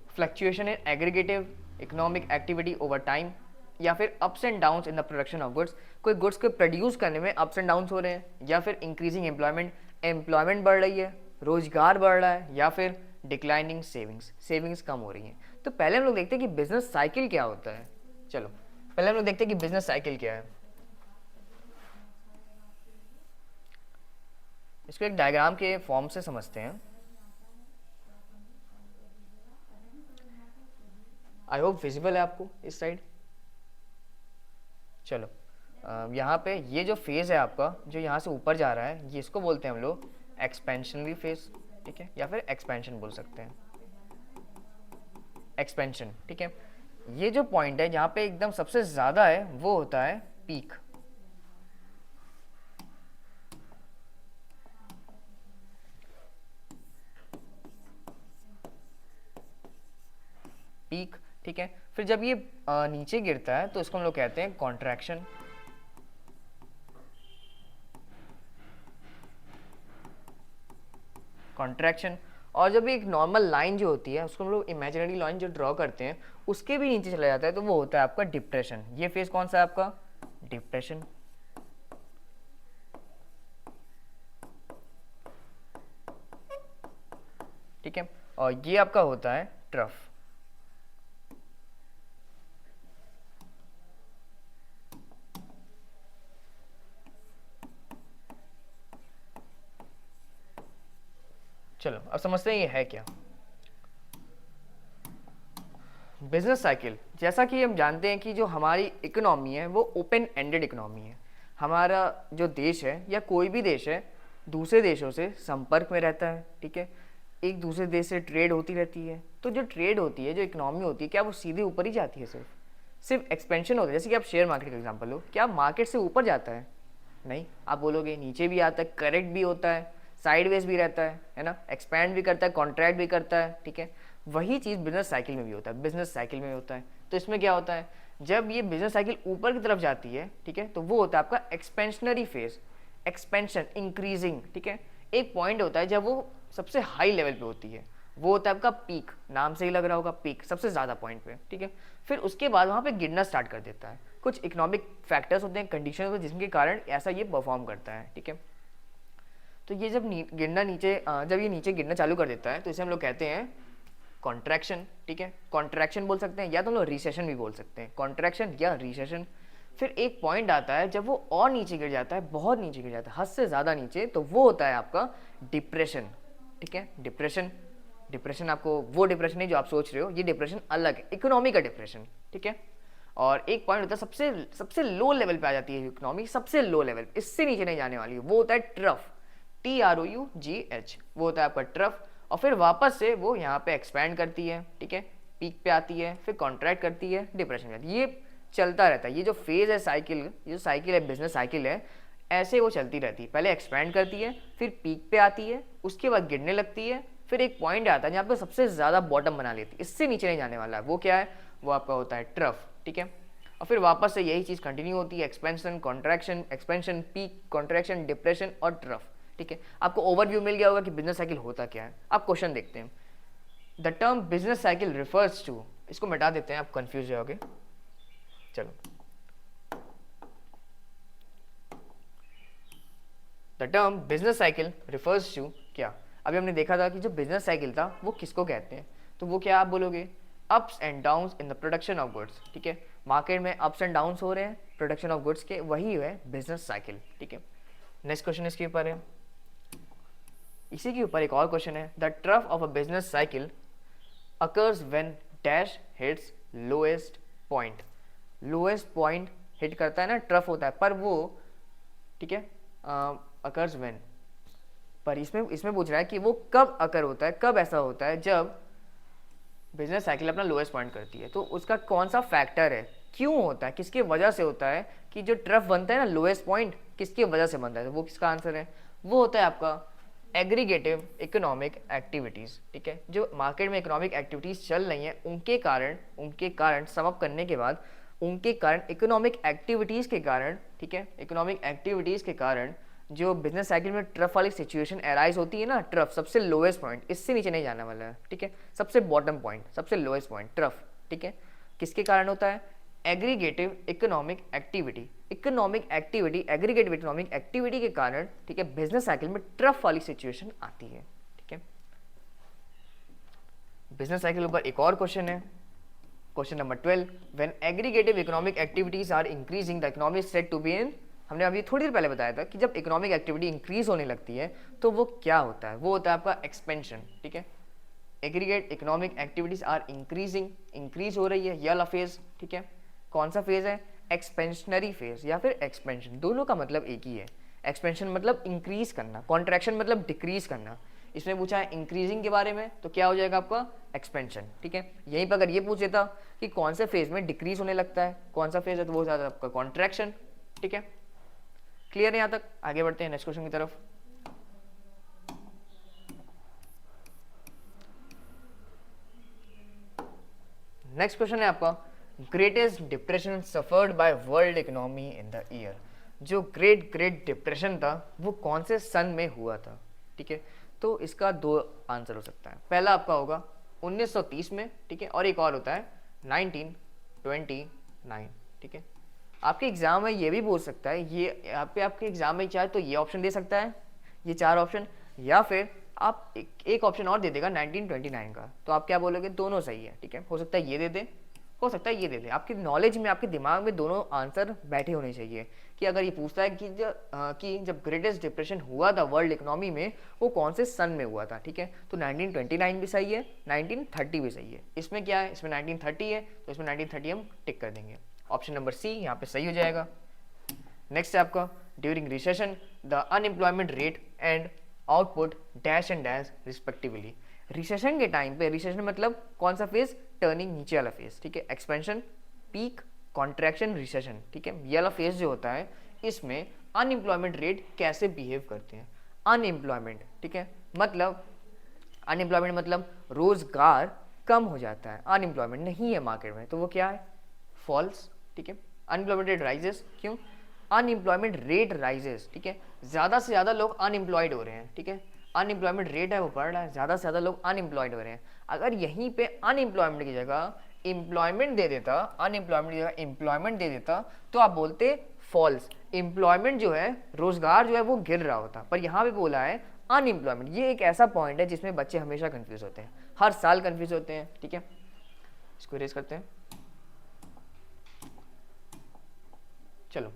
fluctuation in aggregative economic activity over time, या फिर ups and downs in the production of goods, कोई गुड्स को प्रोड्यूस करने में अप्स एंड डाउन्स हो रहे हैं, या फिर इंक्रीजिंग एम्प्लॉयमेंट बढ़ रही है, रोजगार बढ़ रहा है, या फिर डिक्लाइनिंग सेविंग्स कम हो रही हैं। तो पहले हम लोग देखते हैं कि बिजनेस साइकिल क्या होता है। चलो पहले हम लोग देखते हैं कि बिजनेस साइकिल क्या है। इसको एक डायग्राम के फॉर्म से समझते हैं। आई होप विजिबल है आपको इस साइड। चलो यहाँ पे ये जो फेज है आपका, जो यहाँ से ऊपर जा रहा है, ये इसको बोलते हैं हम लोग एक्सपेंशनरी फेज, ठीक है, या फिर एक्सपेंशन बोल सकते हैं, एक्सपेंशन, ठीक है। ये जो पॉइंट है जहाँ पे एकदम सबसे ज़्यादा है वो होता है पीक, पीक, ठीक है। फिर जब ये नीचे गिरता है तो इसको हम लोग कहते हैं कॉन्ट्रैक्शन, कॉन्ट्रैक्शन। और जब एक नॉर्मल लाइन जो होती है उसको हम लोग इमेजिनरी लाइन जो ड्रॉ करते हैं उसके भी नीचे चला जाता है तो वो होता है आपका डिप्रेशन। ये फेज कौन सा है आपका, डिप्रेशन, ठीक है। और ये आपका होता है ट्रफ। चलो अब समझते हैं ये है क्या। बिजनेस साइकिल, जैसा कि हम जानते हैं कि जो हमारी इकोनॉमी है वो ओपन एंडेड इकोनॉमी है। हमारा जो देश है या कोई भी देश है दूसरे देशों से संपर्क में रहता है, ठीक है, एक दूसरे देश से ट्रेड होती रहती है। तो जो ट्रेड होती है, जो इकोनॉमी होती है, क्या वो सीधे ऊपर ही जाती है, सिर्फ एक्सपेंशन होता है। जैसे कि आप शेयर मार्केट का एग्जांपल लो, क्या मार्केट से ऊपर जाता है, नहीं, आप बोलोगे नीचे भी आता है, करेक्ट भी होता है, साइडवेज भी रहता है ना, एक्सपैंड भी करता है, कॉन्ट्रैक्ट भी करता है, ठीक है। वही चीज़ बिजनेस साइकिल में भी होता है, बिजनेस साइकिल में होता है। तो इसमें क्या होता है, जब ये बिजनेस साइकिल ऊपर की तरफ जाती है, ठीक है, तो वो होता है आपका एक्सपेंशनरी फेज, एक्सपेंशन, इंक्रीजिंग, ठीक है। एक पॉइंट होता है जब वो सबसे हाई लेवल पे होती है, वो होता है आपका पीक, नाम से ही लग रहा होगा पीक, सबसे ज़्यादा पॉइंट पे, ठीक है। फिर उसके बाद वहाँ पे गिरना स्टार्ट कर देता है। कुछ इकोनॉमिक फैक्टर्स होते हैं, कंडीशन होते हैं जिसके कारण ऐसा ये परफॉर्म करता है, ठीक है। तो ये जब जब ये नीचे गिरना चालू कर देता है तो इसे हम लोग कहते हैं कॉन्ट्रैक्शन, ठीक है, कॉन्ट्रैक्शन बोल सकते हैं या तो लोग रिसेशन भी बोल सकते हैं, कॉन्ट्रैक्शन या रिसेशन। फिर एक पॉइंट आता है जब वो और नीचे गिर जाता है, बहुत नीचे गिर जाता है, हद से ज़्यादा नीचे, तो वो होता है आपका डिप्रेशन, ठीक है, डिप्रेशन। डिप्रेशन आपको वो डिप्रेशन नहीं जो आप सोच रहे हो, ये डिप्रेशन अलग है, इकोनॉमी का डिप्रेशन, ठीक है। और एक पॉइंट होता है सबसे सबसे लो लेवल पे आ जाती है इकोनॉमी, सबसे लो लेवल, इससे नीचे नहीं जाने वाली है, वो होता है ट्रफ, TROUGH, वो होता है आपका ट्रफ। और फिर वापस से वो यहाँ पे एक्सपैंड करती है, ठीक है, पीक पे आती है, फिर कॉन्ट्रैक्ट करती है, डिप्रेशन जाती है, ये चलता रहता है। ये जो फेज है साइकिल, ये जो साइकिल है, बिजनेस साइकिल है, ऐसे वो चलती रहती है। पहले एक्सपैंड करती है, फिर पीक पे आती है, उसके बाद गिरने लगती है, फिर एक पॉइंट आता है जहाँ पे सबसे ज़्यादा बॉटम बना लेती है, इससे नीचे नहीं जाने वाला है, वो क्या है, वो आपका होता है ट्रफ, ठीक है। और फिर वापस से यही चीज़ कंटिन्यू होती है, expansion, contraction, expansion, peak, contraction, depression और ट्रफ, ठीक है। आपको ओवरव्यू मिल गया होगा कि बिजनेस साइकिल होता क्या है। अब क्वेश्चन देखते हैं। The term business cycle refers to, इसको मिटा देते हैं, आप कंफ्यूज जाओगे, चलो। The term business cycle refers to क्या, अभी हमने देखा था कि जो बिजनेस साइकिल था वो किसको कहते हैं, तो वो क्या आप बोलोगे, ups and downs in the production of goods, ठीक है, मार्केट में अप्स एंड डाउन्स हो रहे हैं प्रोडक्शन ऑफ गुड्स के, वही है बिजनेस साइकिल, ठीक है। नेक्स्ट क्वेश्चन इसके ऊपर है, इसी के ऊपर एक और क्वेश्चन है, the trough of a business cycle occurs when dash hits lowest point, lowest point hit करता है ना, ट्रफ होता है, पर वो, ठीक है, अकर्स व्हेन, पर इसमें पूछ रहा है कि वो कब अकर होता है, कब ऐसा होता है जब बिजनेस साइकिल अपना लोएस्ट पॉइंट करती है, तो उसका कौन सा फैक्टर है, क्यों होता है, किसकी वजह से होता है कि जो ट्रफ बनता है ना, लोएस्ट पॉइंट किसकी वजह से बनता है, तो वो किसका आंसर है, वो होता है आपका एग्रीगेटिव इकोनॉमिक एक्टिविटीज़, ठीक है। जो मार्केट में इकोनॉमिक एक्टिविटीज़ चल रही हैं उनके कारण सम अप करने के बाद, उनके कारण इकोनॉमिक एक्टिविटीज़ के कारण, ठीक है, इकोनॉमिक एक्टिविटीज़ के कारण जो बिजनेस साइकिल में ट्रफ वाली सिचुएशन एराइज होती है ना, ट्रफ सबसे लोएस्ट पॉइंट, इससे नीचे नहीं जाने वाला है, ठीक है, सबसे बॉटम पॉइंट, सबसे लोएस्ट पॉइंट ट्रफ, ठीक है, किसके कारण होता है, aggregative economic activity, aggregative economic activity के कारण, ठीक है, बिजनेस साइकिल में ट्रफ वाली सिचुएशन आती है, ठीक है। बिजनेस साइकिल ऊपर एक और क्वेश्चन है, question number 12, when aggregative economic activities are increasing the economy is said to be in, हमने अभी थोड़ी देर पहले बताया था कि जब इकोनॉमिक एक्टिविटी इंक्रीज होने लगती है तो वो क्या होता है, वो होता है आपका एक्सपेंशन, ठीक है। Aggregate economic activities are increasing, increase हो रही है, ये वाला फेज, ठीक है, कौन सा फेज है, एक्सपेंशनरी फेज या फिर एक्सपेंशन, दोनों का मतलब एक ही है। एक्सपेंशन मतलब इंक्रीज करना, कॉन्ट्रैक्शन मतलब डिक्रीज करना। इसमें पूछा है इंक्रीजिंग के बारे में, तो क्या हो जाएगा आपका एक्सपेंशन, ठीक है। यहीं पर अगर ये पूछ देता कि कौन से फेज में डिक्रीज होने लगता है, कौन सा फेज है, तो वो हो जाता है आपका कॉन्ट्रैक्शन, ठीक है। क्लियर है यहाँ तक, आगे बढ़ते हैं नेक्स्ट क्वेश्चन की तरफ। नेक्स्ट क्वेश्चन है आपका, greatest depression suffered by world economy in the year, जो ग्रेट डिप्रेशन था वो कौन से सन में हुआ था, ठीक है। तो इसका दो आंसर हो सकता है, पहला आपका होगा 1930 में, ठीक है, और एक और होता है 1929, ठीक है। आपके एग्जाम में ये भी बोल सकता है, ये यहाँ पे आपके एग्जाम में चाहे तो ये ऑप्शन दे सकता है, ये चार ऑप्शन, या फिर आप एक ऑप्शन और दे देगा 1929 का, तो आप क्या बोलोगे, दोनों सही है, ठीक है। हो सकता है ये दे दे, हो सकता है ये दे दे, आपकी नॉलेज में, आपके दिमाग में दोनों आंसर बैठे होने चाहिए कि अगर ये पूछता है कि जब ग्रेटेस्ट डिप्रेशन हुआ था वर्ल्ड इकोनॉमी में वो कौन से सन में हुआ था, ठीक है, तो 1929 भी सही है, 1930 भी सही है। इसमें क्या है, इसमें 1930 है, तो इसमें 1930 हम टिक कर देंगे, ऑप्शन नंबर सी यहाँ पे सही हो जाएगा। नेक्स्ट है आपका, during recession the unemployment rate and output dash and dash respectively, recession के टाइम पे, रिसेशन मतलब कौन सा फेज, टर्निंग नीचे वाला फेज, ठीक है, एक्सपेंशन, पीक, कॉन्ट्रैक्शन, रिसेशन, ठीक है, ये वाला फेज जो होता है इसमें अनएम्प्लॉयमेंट रेट कैसे बिहेव करते हैं, अनएम्प्लॉयमेंट, ठीक है, मतलब अनएम्प्लॉयमेंट मतलब रोजगार कम हो जाता है, अनएम्प्लॉयमेंट नहीं है मार्केट में, तो वो क्या है, फॉल्स, ठीक है। अनएम्प्लॉयमेंट रेट राइजेस, क्यों, अनएम्प्लॉयमेंट रेट राइजेस, ठीक है, ज़्यादा से ज़्यादा लोग अनएम्प्लॉयड हो रहे हैं, ठीक है, अनएम्प्लॉयमेंट रेट है वो बढ़ रहा है, ज़्यादा से ज़्यादा लोग अनएम्प्लॉयड हो रहे हैं। अगर यहीं पे अनएम्प्लॉयमेंट की जगह एम्प्लॉयमेंट दे देता, अनएम्प्लॉयमेंट की जगह एम्प्लॉयमेंट दे देता, तो आप बोलते फॉल्स, एम्प्लॉयमेंट जो है, रोजगार जो है वो गिर रहा होता, पर यहाँ पे बोला है अनएम्प्लॉयमेंट, ये एक ऐसा पॉइंट है जिसमें बच्चे हमेशा कंफ्यूज होते हैं, हर साल कंफ्यूज होते हैं, ठीक है। इसको रेज करते हैं, चलो।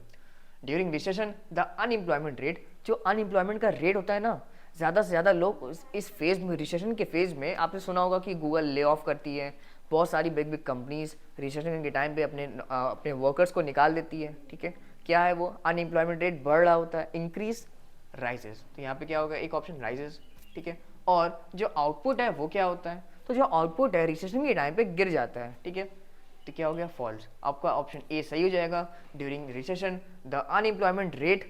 During recession the unemployment rate, जो अनएम्प्लॉयमेंट का रेट होता है ना, ज़्यादा से ज़्यादा लोग इस फेज में, रिसेशन के फेज में, आपने सुना होगा कि गूगल ले ऑफ करती है, बहुत सारी बिग बिग कंपनीज रिसेशन के टाइम पे अपने वर्कर्स को निकाल देती है, ठीक है। क्या है वो, अनएम्प्लॉयमेंट रेट बढ़ रहा होता है, इंक्रीज राइजेस, तो यहाँ पे क्या होगा, एक ऑप्शन राइजेस, ठीक है। और जो आउटपुट है वो क्या होता है, तो जो आउटपुट है रिसेशन के टाइम पे गिर जाता है, ठीक है, तो क्या हो गया, फॉल्स। आपका ऑप्शन ए सही हो जाएगा। During recession the unemployment rate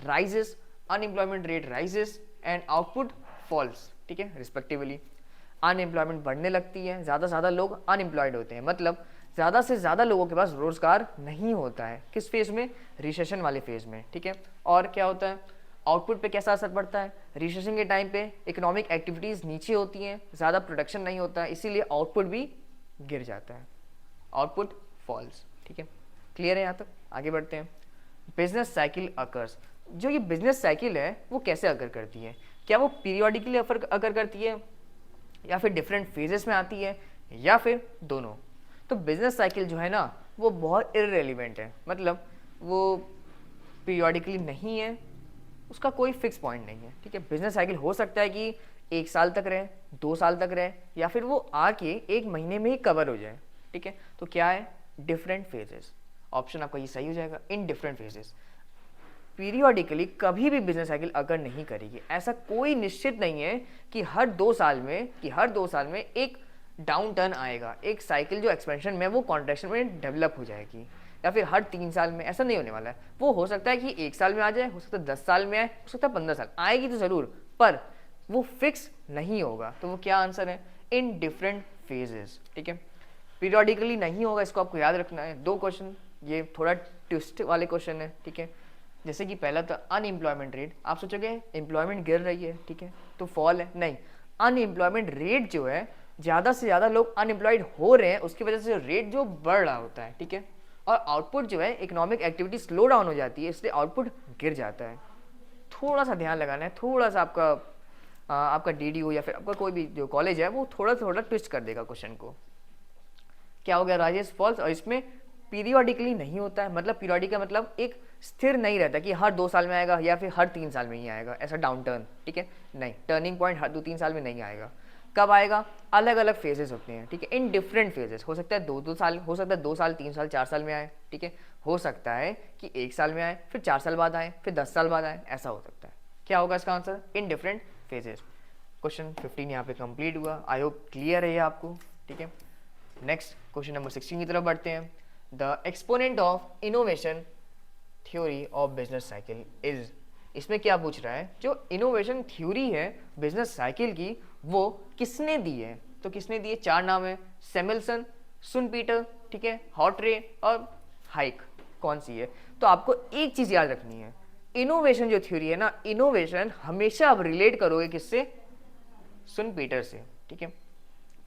rises, unemployment rate rises and output falls, ठीक है, रिस्पेक्टिवली। अनएम्प्लॉयमेंट बढ़ने लगती है, ज़्यादा से ज़्यादा लोग अनएम्प्लॉयड होते हैं, मतलब ज़्यादा से ज़्यादा लोगों के पास रोजगार नहीं होता है, किस फेज में, रिसेशन वाले फेज में, ठीक है। और क्या होता है, आउटपुट पे कैसा असर पड़ता है, रिसेशन के टाइम पे इकोनॉमिक एक्टिविटीज़ नीचे होती हैं, ज़्यादा प्रोडक्शन नहीं होता है, इसीलिए आउटपुट भी गिर जाता है, आउटपुट फॉल्स, ठीक है। क्लियर है यहाँ तक, आगे बढ़ते हैं। बिजनेस साइकिल अकर्स, जो ये बिजनेस साइकिल है वो कैसे अकर करती है, क्या वो पीरियोडिकली अकर करती है, या फिर डिफरेंट फेजेस में आती है, या फिर दोनों। तो बिजनेस साइकिल जो है ना वो बहुत इररेलेवेंट है, मतलब वो पीरियोडिकली नहीं है, उसका कोई फिक्स पॉइंट नहीं है, ठीक है। बिजनेस साइकिल हो सकता है कि 1 साल तक रहे, 2 साल तक रहे, या फिर वो आके 1 महीने में ही कवर हो जाए, ठीक है। तो क्या है, डिफरेंट फेजेस, ऑप्शन आपका ये सही हो जाएगा, इन डिफरेंट फेजेस। पीरियोडिकली कभी भी बिजनेस साइकिल अगर नहीं करेगी, ऐसा कोई निश्चित नहीं है कि हर 2 साल में एक डाउन टर्न आएगा, एक साइकिल जो एक्सपेंशन में वो कॉन्ट्रैक्शन में डेवलप हो जाएगी, या फिर हर 3 साल में, ऐसा नहीं होने वाला है। वो हो सकता है कि 1 साल में आ जाए, हो सकता है 10 साल में आए, हो सकता है 15 साल आएगी तो जरूर, पर वो फिक्स नहीं होगा। तो वो क्या आंसर है, इन डिफरेंट फेजेस, ठीक है। पीरियोडिकली नहीं होगा, इसको आपको याद रखना है। 2 क्वेश्चन, ये थोड़ा ट्विस्ट वाले क्वेश्चन है, ठीक है। जैसे कि पहला था अनएम्प्लॉयमेंट रेट, आप सोचोगे एम्प्लॉयमेंट गिर रही है, ठीक है, तो फॉल है, नहीं, अनएम्प्लॉयमेंट रेट जो है, ज़्यादा से ज़्यादा लोग अनएम्प्लॉयड हो रहे हैं, उसकी वजह से रेट जो बढ़ रहा होता है, ठीक है। और आउटपुट जो है, इकोनॉमिक एक्टिविटी स्लो डाउन हो जाती है, इसलिए आउटपुट गिर जाता है। थोड़ा सा ध्यान लगाना है, थोड़ा सा आपका डीडीओ या फिर आपका कोई भी जो कॉलेज है वो थोड़ा थोड़ा ट्विस्ट कर देगा क्वेश्चन को। क्या हो गया, राजेश, फॉल्स। और इसमें पीरियोडिकली नहीं होता है, मतलब पीरियोडिक का मतलब एक स्थिर नहीं रहता कि हर 2 साल में आएगा या फिर हर 3 साल में ही आएगा, ऐसा डाउन टर्न, ठीक है, नहीं, टर्निंग पॉइंट हर 2-3 साल में नहीं आएगा। कब आएगा, अलग अलग फेजेस होते हैं, ठीक है, इन डिफरेंट फेजेस। हो सकता है 2-2 साल, हो सकता है 2 साल, 3 साल, 4 साल में आए, ठीक है। हो सकता है कि 1 साल में आए, फिर 4 साल बाद आए, फिर 10 साल बाद आए, ऐसा हो सकता है। क्या होगा इसका answer, in different phases. Question 15 यहाँ पे कंप्लीट हुआ, आई होप क्लियर है ये आपको, ठीक है। नेक्स्ट क्वेश्चन नंबर 16 की तरफ बढ़ते हैं। The exponent of innovation theory of business cycle is, इसमें क्या पूछ रहा है, जो इनोवेशन थ्योरी है बिजनेस साइकिल की वो किसने दी है, तो किसने दी है, 4 नाम है, सैमुएल्सन, सुन पीटर, ठीक है, हॉटरे और हाइक, कौन सी है। तो आपको एक चीज याद रखनी है, इनोवेशन जो थ्योरी है ना, इनोवेशन हमेशा आप रिलेट करोगे किससे, सुन पीटर से, ठीक है।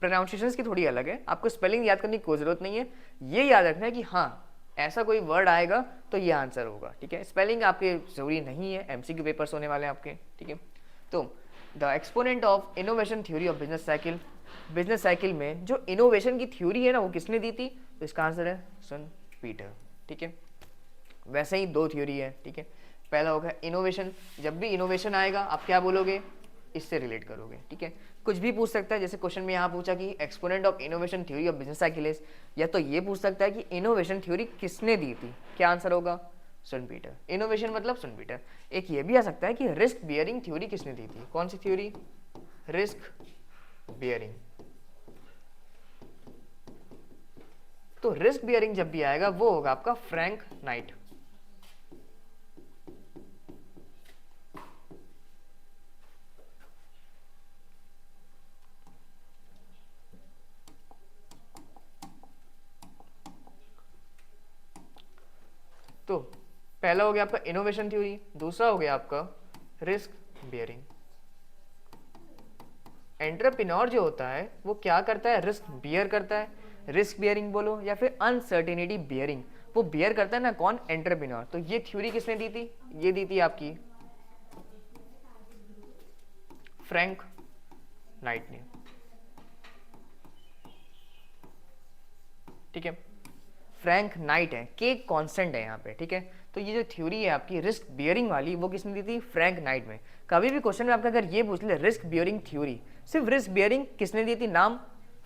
प्रोनाउंसिएशंस की थोड़ी अलग है, आपको स्पेलिंग याद करने की कोई जरूरत नहीं है, ये याद रखना है कि हाँ ऐसा कोई वर्ड आएगा तो ये आंसर होगा, ठीक है। स्पेलिंग आपके जरूरी नहीं है, एमसीक्यू पेपर्स होने वाले हैं आपके, ठीक है। तो the exponent of innovation theory of business cycle, business cycle में जो इनोवेशन की थ्योरी है ना वो किसने दी थी, तो इसका आंसर है सुन पीटर, ठीक है। वैसे ही 2 थ्योरी है, ठीक है। पहला होगा इनोवेशन, जब भी इनोवेशन आएगा आप क्या बोलोगे, इससे रिलेट करोगे, ठीक है। कुछ भी पूछ सकता है, जैसे क्वेश्चन में यहाँ पूछा कि exponent of innovation theory of business cycle is, या तो ये पूछ सकता है कि इनोवेशन थ्योरी किसने दी थी, क्या आंसर होगा, सुन पीटर। इनोवेशन मतलब सुन पीटर। एक ये भी आ सकता है कि रिस्क बियरिंग थ्योरी किसने दी थी, कौन सी थ्योरी, रिस्क बियरिंग। तो रिस्क बियरिंग जब भी आएगा वो होगा आपका फ्रैंक नाइट। तो पहला हो गया आपका इनोवेशन थ्योरी, दूसरा हो गया आपका रिस्क बियरिंग। एंटरप्रेन्योर जो होता है वो क्या करता है, रिस्क बियर करता है, रिस्क बियरिंग बोलो या फिर अनसर्टेनिटी बियरिंग, वो बियर करता है ना, कौन, एंटरप्रेन्योर। तो ये थ्योरी किसने दी थी, ये दी थी आपकी फ्रैंक नाइट ने, ठीक है, फ्रैंक नाइट है, के कांस्टेंट है यहाँ पे, ठीक है। तो ये जो थ्योरी है आपकी रिस्क बियरिंग वाली, वो किसने दी थी? फ्रैंक नाइट में। कभी भी क्वेश्चन में आपका अगर ये पूछ ले रिस्क बियरिंग थ्योरी, सिर्फ रिस्क बियरिंग किसने दी थी, नाम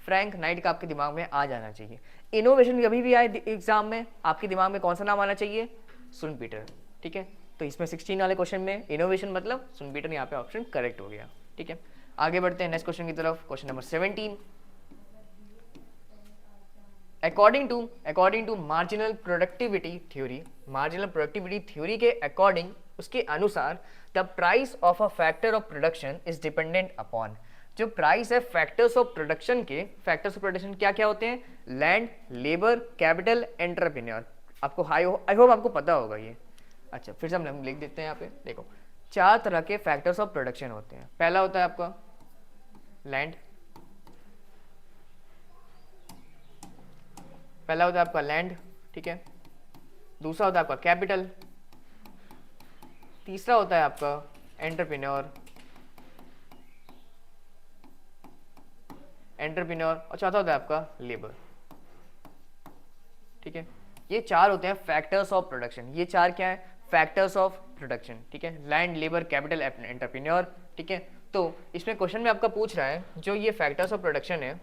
फ्रैंक नाइट का आपके दिमाग में आ जाना चाहिए। इनोवेशन कभी भी आए एग्जाम में, आपके दिमाग में कौन सा नाम आना चाहिए? सुन पीटर, ठीक है। तो इसमें 16 वाले क्वेश्चन में इनोवेशन मतलब सुन पीटर, यहाँ पे ऑप्शन करेक्ट हो गया, ठीक है। आगे बढ़ते हैं नेक्स्ट क्वेश्चन की तरफ, question number 17। According to marginal productivity theory, marginal productivity theory के अकॉर्डिंग, उसके अनुसार the price of a factor of production is dependent upon, जो प्राइस है फैक्टर्स ऑफ प्रोडक्शन के, फैक्टर्स ऑफ प्रोडक्शन क्या क्या होते हैं? Land, labour, capital, entrepreneur. आपको आई होप आपको पता होगा ये। अच्छा, फिर से हम लिख देते हैं यहाँ पे, देखो 4 तरह के फैक्टर्स ऑफ प्रोडक्शन होते हैं। पहला होता है आपका लैंड, पहला होता है आपका लैंड, ठीक है। दूसरा होता है आपका कैपिटल, तीसरा होता है आपका एंटरप्रेन्योर, और चौथा होता है आपका लेबर, ठीक है। ये 4 होते हैं फैक्टर्स ऑफ प्रोडक्शन। ये 4 क्या है? फैक्टर्स ऑफ प्रोडक्शन, ठीक है। लैंड, लेबर, कैपिटल, एंटरप्रेन्योर, ठीक है। तो इसमें क्वेश्चन में आपका पूछ रहा है जो ये फैक्टर्स ऑफ प्रोडक्शन है,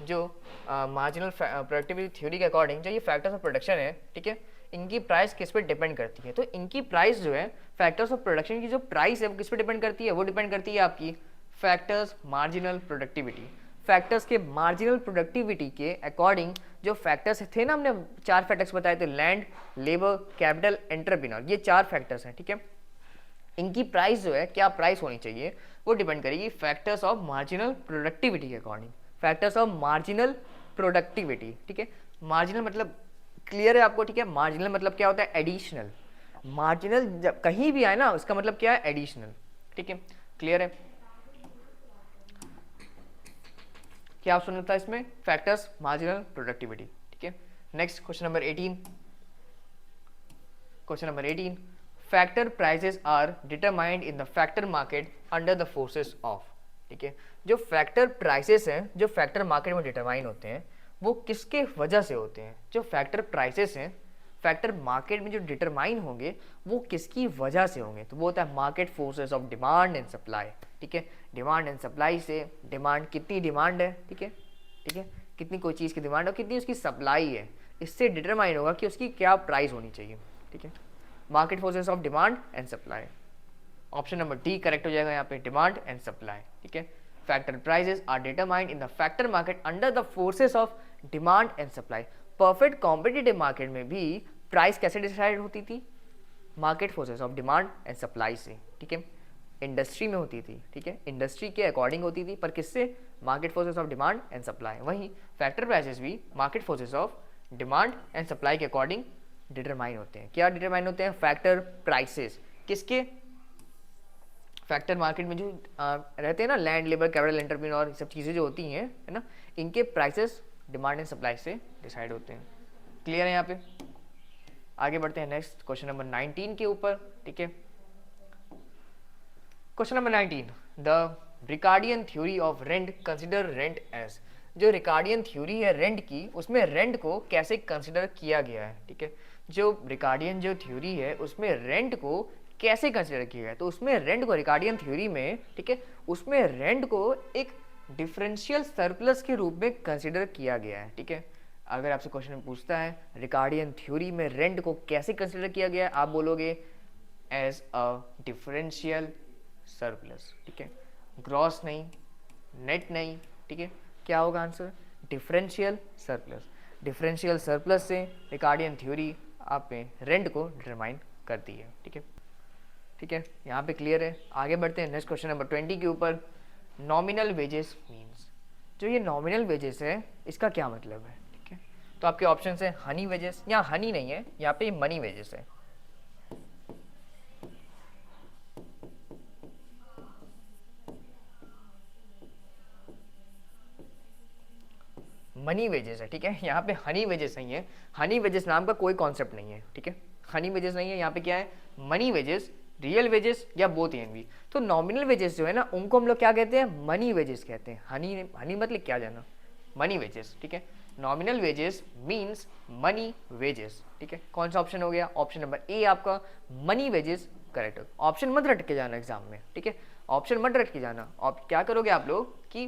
जो मार्जिनल प्रोडक्टिविटी थ्योरी के अकॉर्डिंग जो ये फैक्टर्स ऑफ प्रोडक्शन है, ठीक है, इनकी प्राइस किस पे डिपेंड करती है? तो इनकी प्राइस जो है, फैक्टर्स ऑफ प्रोडक्शन की जो प्राइस है वो किस पे डिपेंड करती है? वो डिपेंड करती है आपकी फैक्टर्स मार्जिनल प्रोडक्टिविटी, फैक्टर्स के मार्जिनल प्रोडक्टिविटी के अकॉर्डिंग जो फैक्टर्स थे ना, हमने 4 फैक्टर्स बताए थे, लैंड, लेबर, कैपिटल, एंटरप्रेन्योर, ये 4 फैक्टर्स हैं, ठीक है। इनकी प्राइस जो है, क्या प्राइस होनी चाहिए, वो डिपेंड करेगी फैक्टर्स ऑफ मार्जिनल प्रोडक्टिविटी के according, factors of marginal productivity, ठीक है। मार्जिनल मतलब क्लियर है आपको, ठीक है। मार्जिनल मतलब क्या होता है? एडिशनल। मार्जिनल जब कहीं भी आए ना, उसका मतलब क्या है? एडिशनल, ठीक है। क्लियर है? क्या ऑप्शन होता है इसमें? फैक्टर्स मार्जिनल प्रोडक्टिविटी, ठीक है। Next question number 18, question number 18, factor prices are determined in the factor market under the forces of, ठीक है। जो फैक्टर प्राइसेस हैं, जो फैक्टर मार्केट में डिटरमाइन होते हैं, वो किसके वजह से होते हैं? जो फैक्टर प्राइसेस हैं फैक्टर मार्केट में जो डिटरमाइन होंगे, वो किसकी वजह से होंगे? तो वो होता है market forces of demand and supply, ठीक है। डिमांड एंड सप्लाई से, डिमांड कितनी डिमांड है, ठीक है, ठीक है, कितनी कोई चीज़ की डिमांड है, कितनी उसकी सप्लाई है, इससे डिटरमाइन होगा कि उसकी क्या प्राइस होनी चाहिए, ठीक है। Market forces of demand and supply, option number D correct हो जाएगा यहाँ पे, डिमांड एंड सप्लाई, ठीक है। Factor prices are determined in the factor market under the forces of demand and supply. Perfect competitive market में भी प्राइस कैसे डिसाइड होती थी? Market forces of demand and supply से, ठीक है। इंडस्ट्री में होती थी, ठीक है, इंडस्ट्री के अकॉर्डिंग होती थी, पर किससे? Market forces of demand and supply. वहीं फैक्टर प्राइसेस भी market forces of demand and supply के अकॉर्डिंग डिटरमाइन होते हैं। क्या डिटरमाइन होते हैं? फैक्टर प्राइसेस किसके? फैक्टर मार्केट में जो रहते हैं ना, लैंड, लेबर, कैपिटल, एंटरप्रेन्योर, और सब चीज़ें जो होती हैं, है ना, इनके प्राइसेस डिमांड एंड सप्लाई से डिसाइड होते हैं। क्लियर है यहाँ पे? आगे बढ़ते हैं नेक्स्ट क्वेश्चन नंबर 19 के ऊपर, ठीक है। Question number 19, the Ricardian theory of rent consider rent as, जो रिकार्डियन थ्योरी है रेंट की, उसमें रेंट को कैसे कंसिडर किया गया है, ठीक है। जो रिकार्डियन जो थ्योरी है उसमें रेंट को कैसे कंसिडर किया गया है? तो उसमें रेंट को, रिकार्डियन थ्योरी में, ठीक है, उसमें रेंट को एक डिफरेंशियल सरप्लस के रूप में कंसिडर किया गया है, ठीक है। अगर आपसे क्वेश्चन में पूछता है रिकार्डियन थ्योरी में रेंट को कैसे कंसिडर किया गया है, आप बोलोगे एज अ डिफरेंशियल सरप्लस, ठीक है। ग्रॉस नहीं, नेट नहीं, ठीक है, क्या होगा answer? Differential surplus. Differential surplus से रिकार्डियन थ्योरी आप में रेंट को डिटरमाइन करती है, ठीक है, ठीक है। यहाँ पे क्लियर है? आगे बढ़ते हैं नेक्स्ट क्वेश्चन नंबर 20 के ऊपर। नॉमिनल वेजेस मीन्स, जो ये नॉमिनल वेजेस है इसका क्या मतलब है, ठीक है। तो आपके ऑप्शन है हनी वेजेस, यहाँ हनी नहीं है, यहाँ पे मनी वेजेस है। मनी वेजेस है, ठीक है। यहाँ पे हनी वेजेस नहीं है, हनी वेजेस नाम का कोई कॉन्सेप्ट नहीं है, ठीक है। हनी वेजेस नहीं है, यहाँ पे क्या है? मनी वेजेस रियल वेजेस या बोथ ए एंड बी। तो नॉमिनल वेजेस जो है ना उनको हम लोग क्या कहते हैं, मनी वेजेस कहते हैं। हनी हनी मतलब क्या जाना, मनी वेजेस, ठीक है। Nominal wages means money wages, ठीक है। कौन सा ऑप्शन हो गया, ऑप्शन नंबर ए आपका मनी वेजेस करेक्ट। ऑप्शन मत रट के जाना एग्जाम में, ठीक है, ऑप्शन मत रट के जाना। आप क्या करोगे आप लोग कि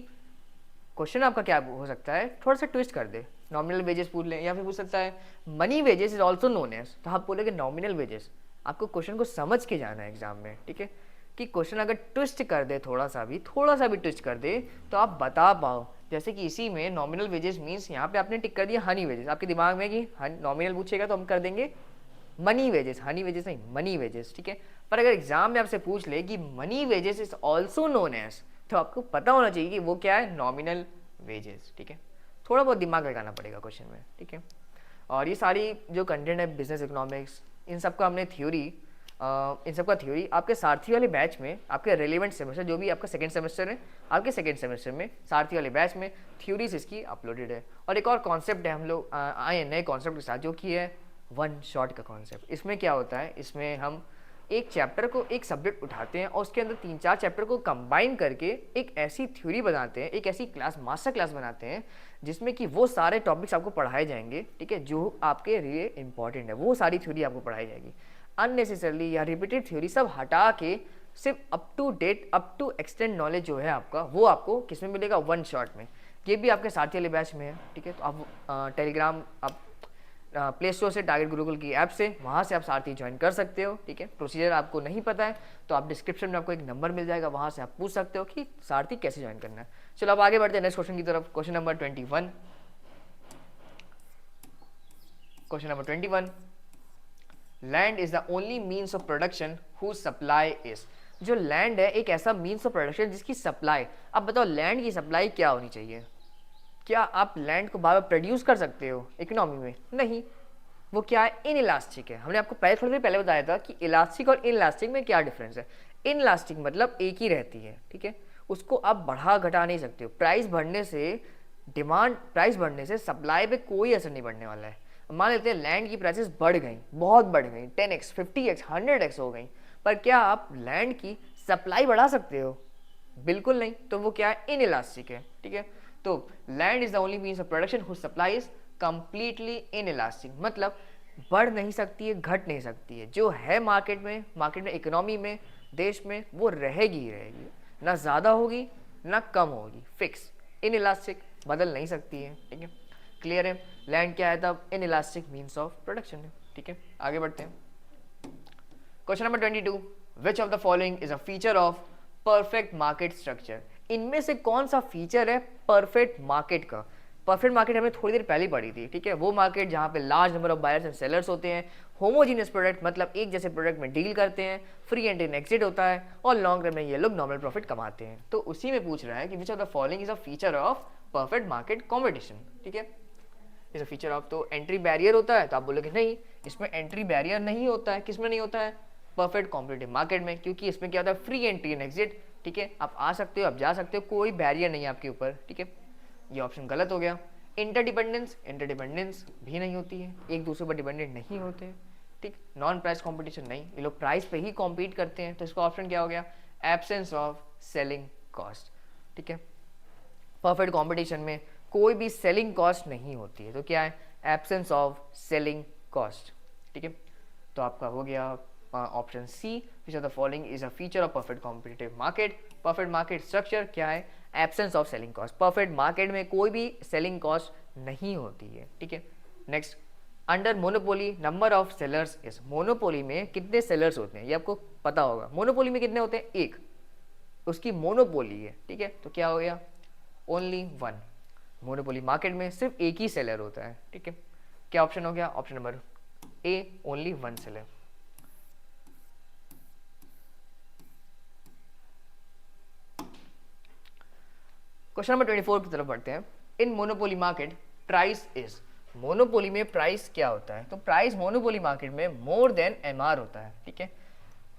क्वेश्चन आपका क्या हो सकता है, थोड़ा सा ट्विस्ट कर दे, नॉमिनल वेजेस पूछ ले, या फिर पूछ सकता है money wages is also known as, तो आप बोलेगे नॉमिनल वेजेस। आपको क्वेश्चन को समझ के जाना है एग्जाम में, ठीक है, कि क्वेश्चन अगर ट्विस्ट कर दे, थोड़ा सा भी ट्विस्ट कर दे तो आप बता पाओ। जैसे कि इसी में नॉमिनल वेजेस मीन्स यहाँ पे आपने टिक कर दिया हनी वेजेस, आपके दिमाग में कि नॉमिनल पूछेगा तो हम कर देंगे मनी वेजेस, हनी वेजेस नहीं, मनी वेजेस, ठीक है। पर अगर एग्जाम में आपसे पूछ ले कि money wages is also known as, तो आपको पता होना चाहिए कि वो क्या है, नॉमिनल वेजेस, ठीक है। थोड़ा बहुत दिमाग लगाना पड़ेगा क्वेश्चन में, ठीक है। और ये सारी जो कंटेंट है बिजनेस इकोनॉमिक्स, इन सब का हमने थ्योरी, इन सब का थ्योरी आपके सारथी वाले बैच में, आपके रेलिवेंट सेमेस्टर जो भी आपका सेकंड सेमेस्टर है, आपके सेकंड सेमेस्टर में सारथी वाले बैच में थ्योरीज इसकी अपलोडेड है। और एक और कॉन्सेप्ट है, हम लोग आए नए कॉन्सेप्ट के साथ, जो कि है वन शॉट का कॉन्सेप्ट। इसमें क्या होता है, इसमें हम एक चैप्टर को, एक सब्जेक्ट उठाते हैं और उसके अंदर 3-4 चैप्टर को कंबाइन करके एक ऐसी थ्योरी बनाते हैं, एक ऐसी क्लास, मास्टर क्लास बनाते हैं जिसमें कि वो सारे टॉपिक्स आपको पढ़ाए जाएंगे, ठीक है, जो आपके लिए इंपॉर्टेंट है, वो सारी थ्योरी आपको पढ़ाई जाएगी। अननेसेसरली या रिपीटेड थ्योरी सब हटा के सिर्फ up to date, up to extend knowledge जो है आपका, वो आपको किस में मिलेगा, वन शॉट में। ये भी आपके साथी वाले बैच में है, ठीक है। तो आप टेलीग्राम, आप प्ले स्टोर से, टारगेट गुरुकुल की ऐप से, वहाँ से आप सारथी ज्वाइन कर सकते हो, ठीक है। प्रोसीजर आपको नहीं पता है तो आप डिस्क्रिप्शन में आपको एक नंबर मिल जाएगा, वहाँ से आप पूछ सकते हो कि सारथी कैसे ज्वाइन करना है। चलो अब आगे बढ़ते हैं नेक्स्ट क्वेश्चन की तरफ। Question number 21, question number 21, land is the only means of production whose supply is. जो लैंड है एक ऐसा मीन्स ऑफ प्रोडक्शन जिसकी सप्लाई, अब बताओ लैंड की सप्लाई क्या होनी चाहिए। क्या आप लैंड को बार बार प्रोड्यूस कर सकते हो इकोनॉमी में, नहीं। वो क्या है, इन इलास्टिक है। हमने आपको थोड़ी देर पहले बताया था कि इलास्टिक और इन इलास्टिक में क्या डिफरेंस है। इन इलास्टिक मतलब एक ही रहती है, ठीक है, उसको आप बढ़ा घटा नहीं सकते हो। प्राइस बढ़ने से, डिमांड प्राइस बढ़ने से सप्लाई पे कोई असर नहीं पड़ने वाला है। मान लेते हैं लैंड की प्राइसेस बढ़ गई, बहुत बढ़ गई, 10x 50x 100x हो गई, पर क्या आप लैंड की सप्लाई बढ़ा सकते हो, बिल्कुल नहीं। तो वो क्या है, इन इलास्टिक है, ठीक है। तो land is the only means of production whose supply is completely inelastic, मतलब बढ़ नहीं सकती है, घट नहीं सकती है। जो है मार्केट में इकोनॉमी में, देश में, वो रहेगी ही रहेगी, ना ज़्यादा होगी ना कम होगी, फिक्स। इन इलास्टिक, बदल नहीं सकती है, ठीक है। क्लियर है, लैंड क्या है तब, in elastic means of production है, ठीक है। आगे बढ़ते हैं। Question number 22, which of the following is a feature of perfect market structure. इनमें से कौन सा फीचर है परफेक्ट मार्केट का। परफेक्ट मार्केट हमने थोड़ी देर पहले पढ़ी थी, ठीक है। वो मार्केट जहाँ पे large number of buyers and sellers होते हैं, होमोजीनियस प्रोडक्ट मतलब एक जैसे प्रोडक्ट में डील करते हैं, फ्री एंट्री एंड एग्जिट होता है और लॉन्ग रन में ये लोग नॉर्मल प्रॉफिट कमाते हैं। तो उसी में पूछ रहा है कि विच of the following is a feature of perfect market competition, ठीक है। इज अ फीचर ऑफ, तो एंट्री बैरियर होता है, तो आप बोलोगे नहीं, इसमें एंट्री बैरियर नहीं होता है। किसमें नहीं होता है, परफेक्ट कॉम्पिटिटिव मार्केट में, क्योंकि इसमें क्या होता है, फ्री एंट्री एंड एग्जिट, ठीक है। आप आ सकते हो, आप जा सकते हो, कोई बैरियर नहीं है आपके ऊपर, ठीक है। ये ऑप्शन गलत हो गया। इंटरडिपेंडेंस भी नहीं होती है, एक दूसरे पर डिपेंडेंट नहीं होते हैं, ठीक। नॉन प्राइस कंपटीशन नहीं, ये लोग प्राइस पे ही कॉम्पीट करते हैं, तो इसका ऑप्शन क्या हो गया, एब्सेंस ऑफ सेलिंग कॉस्ट, ठीक है। परफेक्ट कंपटीशन में कोई भी सेलिंग कॉस्ट नहीं होती है, तो क्या है, एब्सेंस ऑफ सेलिंग कॉस्ट, ठीक है। तो आपका हो गया option C, which of the following is a feature of perfect competitive market. Perfect market structure क्या है, एब्सेंस ऑफ सेलिंग कॉस्ट। परफेक्ट मार्केट में कोई भी सेलिंग कॉस्ट नहीं होती है, ठीक है। Next, under monopoly number of sellers is. Monopoly में कितने सेलर्स होते हैं ये आपको पता होगा। मोनोपोली में कितने होते हैं, एक, उसकी मोनोपोली है, ठीक है। तो क्या हो गया, ओनली वन। मोनोपोली मार्केट में सिर्फ एक ही सेलर होता है, ठीक है। क्या ऑप्शन हो गया, option number A, only one seller. Question number 24 की तरफ बढ़ते हैं। In monopoly market price is. Monopoly में प्राइस क्या होता है, तो प्राइस मोनोपोली मार्केट में मोर देन एमआर होता है, ठीक है।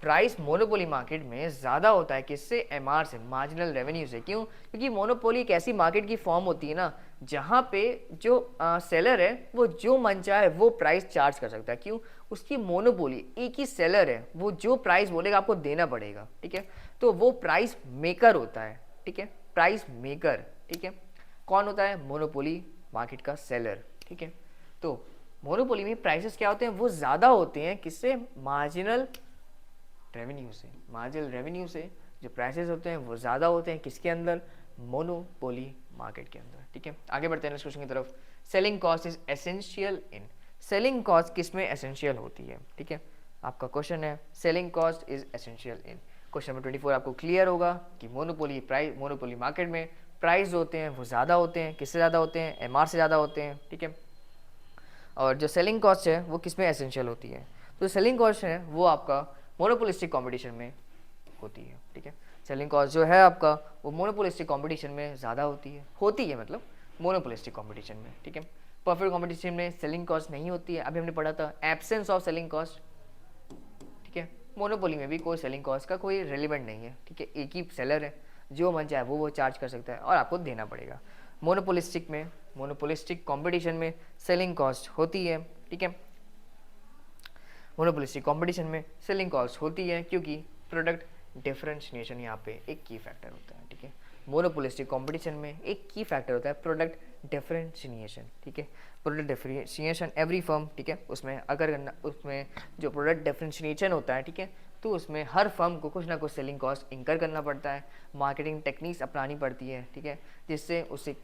प्राइस मोनोपोली मार्केट में ज़्यादा होता है किससे, एमआर से, मार्जिनल रेवेन्यू से। क्यों? क्योंकि मोनोपोली एक ऐसी मार्केट की फॉर्म होती है ना जहाँ पे जो सेलर है वो जो मन चाहे वो प्राइस चार्ज कर सकता है। क्यों? उसकी मोनोपोली, एक ही सेलर है, वो जो प्राइस बोलेगा आपको देना पड़ेगा। ठीक है, तो वो प्राइस मेकर होता है। ठीक है, प्राइस मेकर। ठीक है, कौन होता है? मोनोपोली मार्केट का सेलर। ठीक है, तो मोनोपोली में प्राइसेस क्या होते हैं, वो ज़्यादा होते हैं किससे, मार्जिनल रेवेन्यू से। मार्जिनल रेवेन्यू से जो प्राइसेस होते हैं वो ज़्यादा होते हैं किसके अंदर, मोनोपोली मार्केट के अंदर। ठीक है, आगे बढ़ते हैं नेक्स्ट क्वेश्चन की तरफ। Selling cost is essential in, selling cost किस में एसेंशियल होती है? ठीक है, आपका क्वेश्चन है selling cost is essential in. Question number 24 आपको क्लियर होगा कि मोनोपोली मार्केट में प्राइस होते हैं वो ज़्यादा होते हैं, किससे ज़्यादा होते हैं, एमआर से ज़्यादा होते हैं। ठीक है, और जो सेलिंग कॉस्ट है वो किस में एसेंशियल होती है? तो सेलिंग कॉस्ट है वो आपका मोनोपोलिस्टिक कंपटीशन में होती है। ठीक है, सेलिंग कॉस्ट जो है आपका वो मोनोपोलिस्टिक कंपटीशन में ज़्यादा होती है मतलब मोनोपोलिस्टिक कंपटीशन में। ठीक है, परफेक्ट कंपटीशन में सेलिंग कॉस्ट नहीं होती है, अभी हमने पढ़ा था एब्सेंस ऑफ सेलिंग कॉस्ट। ठीक है, मोनोपोली में भी कोई सेलिंग कॉस्ट का कोई रेलिवेंट नहीं है। ठीक है, एक ही सेलर है, जो मन चाहे वो चार्ज कर सकता है और आपको देना पड़ेगा। मोनोपोलिस्टिक कंपटीशन में सेलिंग कॉस्ट होती है। ठीक है, मोनोपोलिस्टिक कंपटीशन में सेलिंग कॉस्ट होती है क्योंकि प्रोडक्ट डिफरेंशिएशन यहाँ पे एक की फैक्टर होता है। ठीक है, मोनोपोलिस्टिक कंपटीशन में एक की फैक्टर होता है प्रोडक्ट डिफरेंशिएशन। ठीक है, प्रोडक्ट डिफरेंशिएशन एवरी फर्म, ठीक है, उसमें जो प्रोडक्ट डिफरेंशिएशन होता है, ठीक है, तो उसमें हर फर्म को कुछ ना कुछ सेलिंग कॉस्ट इंकर करना पड़ता है, मार्केटिंग टेक्निक्स अपनानी पड़ती है। ठीक है, जिससे उससे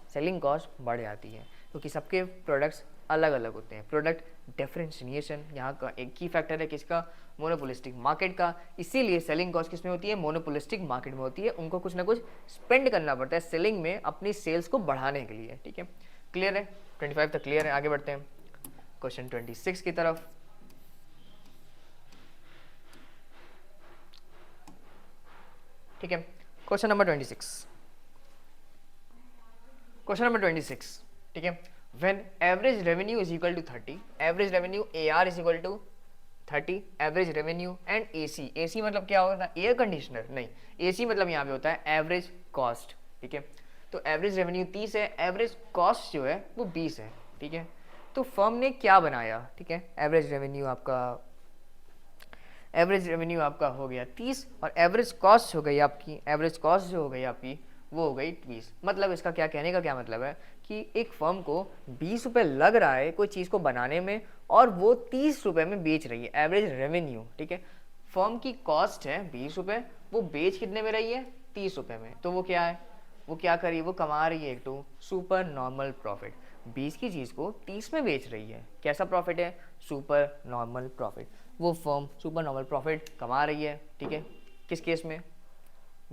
सेलिंग कॉस्ट बढ़ जाती है क्योंकि सबके प्रोडक्ट्स अलग अलग होते हैं। प्रोडक्ट डिफरेंशिएशन यहाँ का एक की फैक्टर है किसका, मोनोपोलिस्टिक मार्केट का। इसीलिए सेलिंग कॉस्ट किस में होती है, मोनोपोलिस्टिक मार्केट में होती है। उनको कुछ ना कुछ स्पेंड करना पड़ता है सेलिंग में अपनी सेल्स को बढ़ाने के लिए। ठीक है, क्लियर है? 25 तक क्लियर है। आगे बढ़ते हैं क्वेश्चन 26 की तरफ। ठीक है, क्वेश्चन नंबर 26। क्वेश्चन नंबर 26, ठीक है, when average revenue is equal to 30, average revenue AR is equal to 30, average revenue and AC मतलब क्या होता है, एयर कंडीशनर नहीं, AC मतलब यहाँ पे होता है एवरेज कॉस्ट। ठीक है, तो एवरेज रेवेन्यू 30 है, एवरेज कॉस्ट जो है वो 20 है। ठीक है, तो फर्म ने क्या बनाया, ठीक है, एवरेज रेवेन्यू आपका हो गया 30 और एवरेज कॉस्ट हो गई आपकी, एवरेज कॉस्ट जो हो गई आपकी वो हो गई 20। मतलब इसका क्या कहने का क्या मतलब है कि एक फर्म को 20 रुपये लग रहा है कोई चीज़ को बनाने में और वो 30 रुपये में बेच रही है, एवरेज रेवेन्यू। ठीक है, फर्म की कॉस्ट है 20 रुपये, वो बेच कितने में रही है, 30 रुपये में। तो वो क्या है, वो क्या करी, वो कमा रही है एक तो सुपर नॉर्मल प्रॉफिट। 20 की चीज़ को 30 में बेच रही है, कैसा प्रॉफिट है, सुपर नॉर्मल प्रॉफिट। वो फर्म सुपर नॉर्मल प्रॉफिट कमा रही है। ठीक है, किस केस में,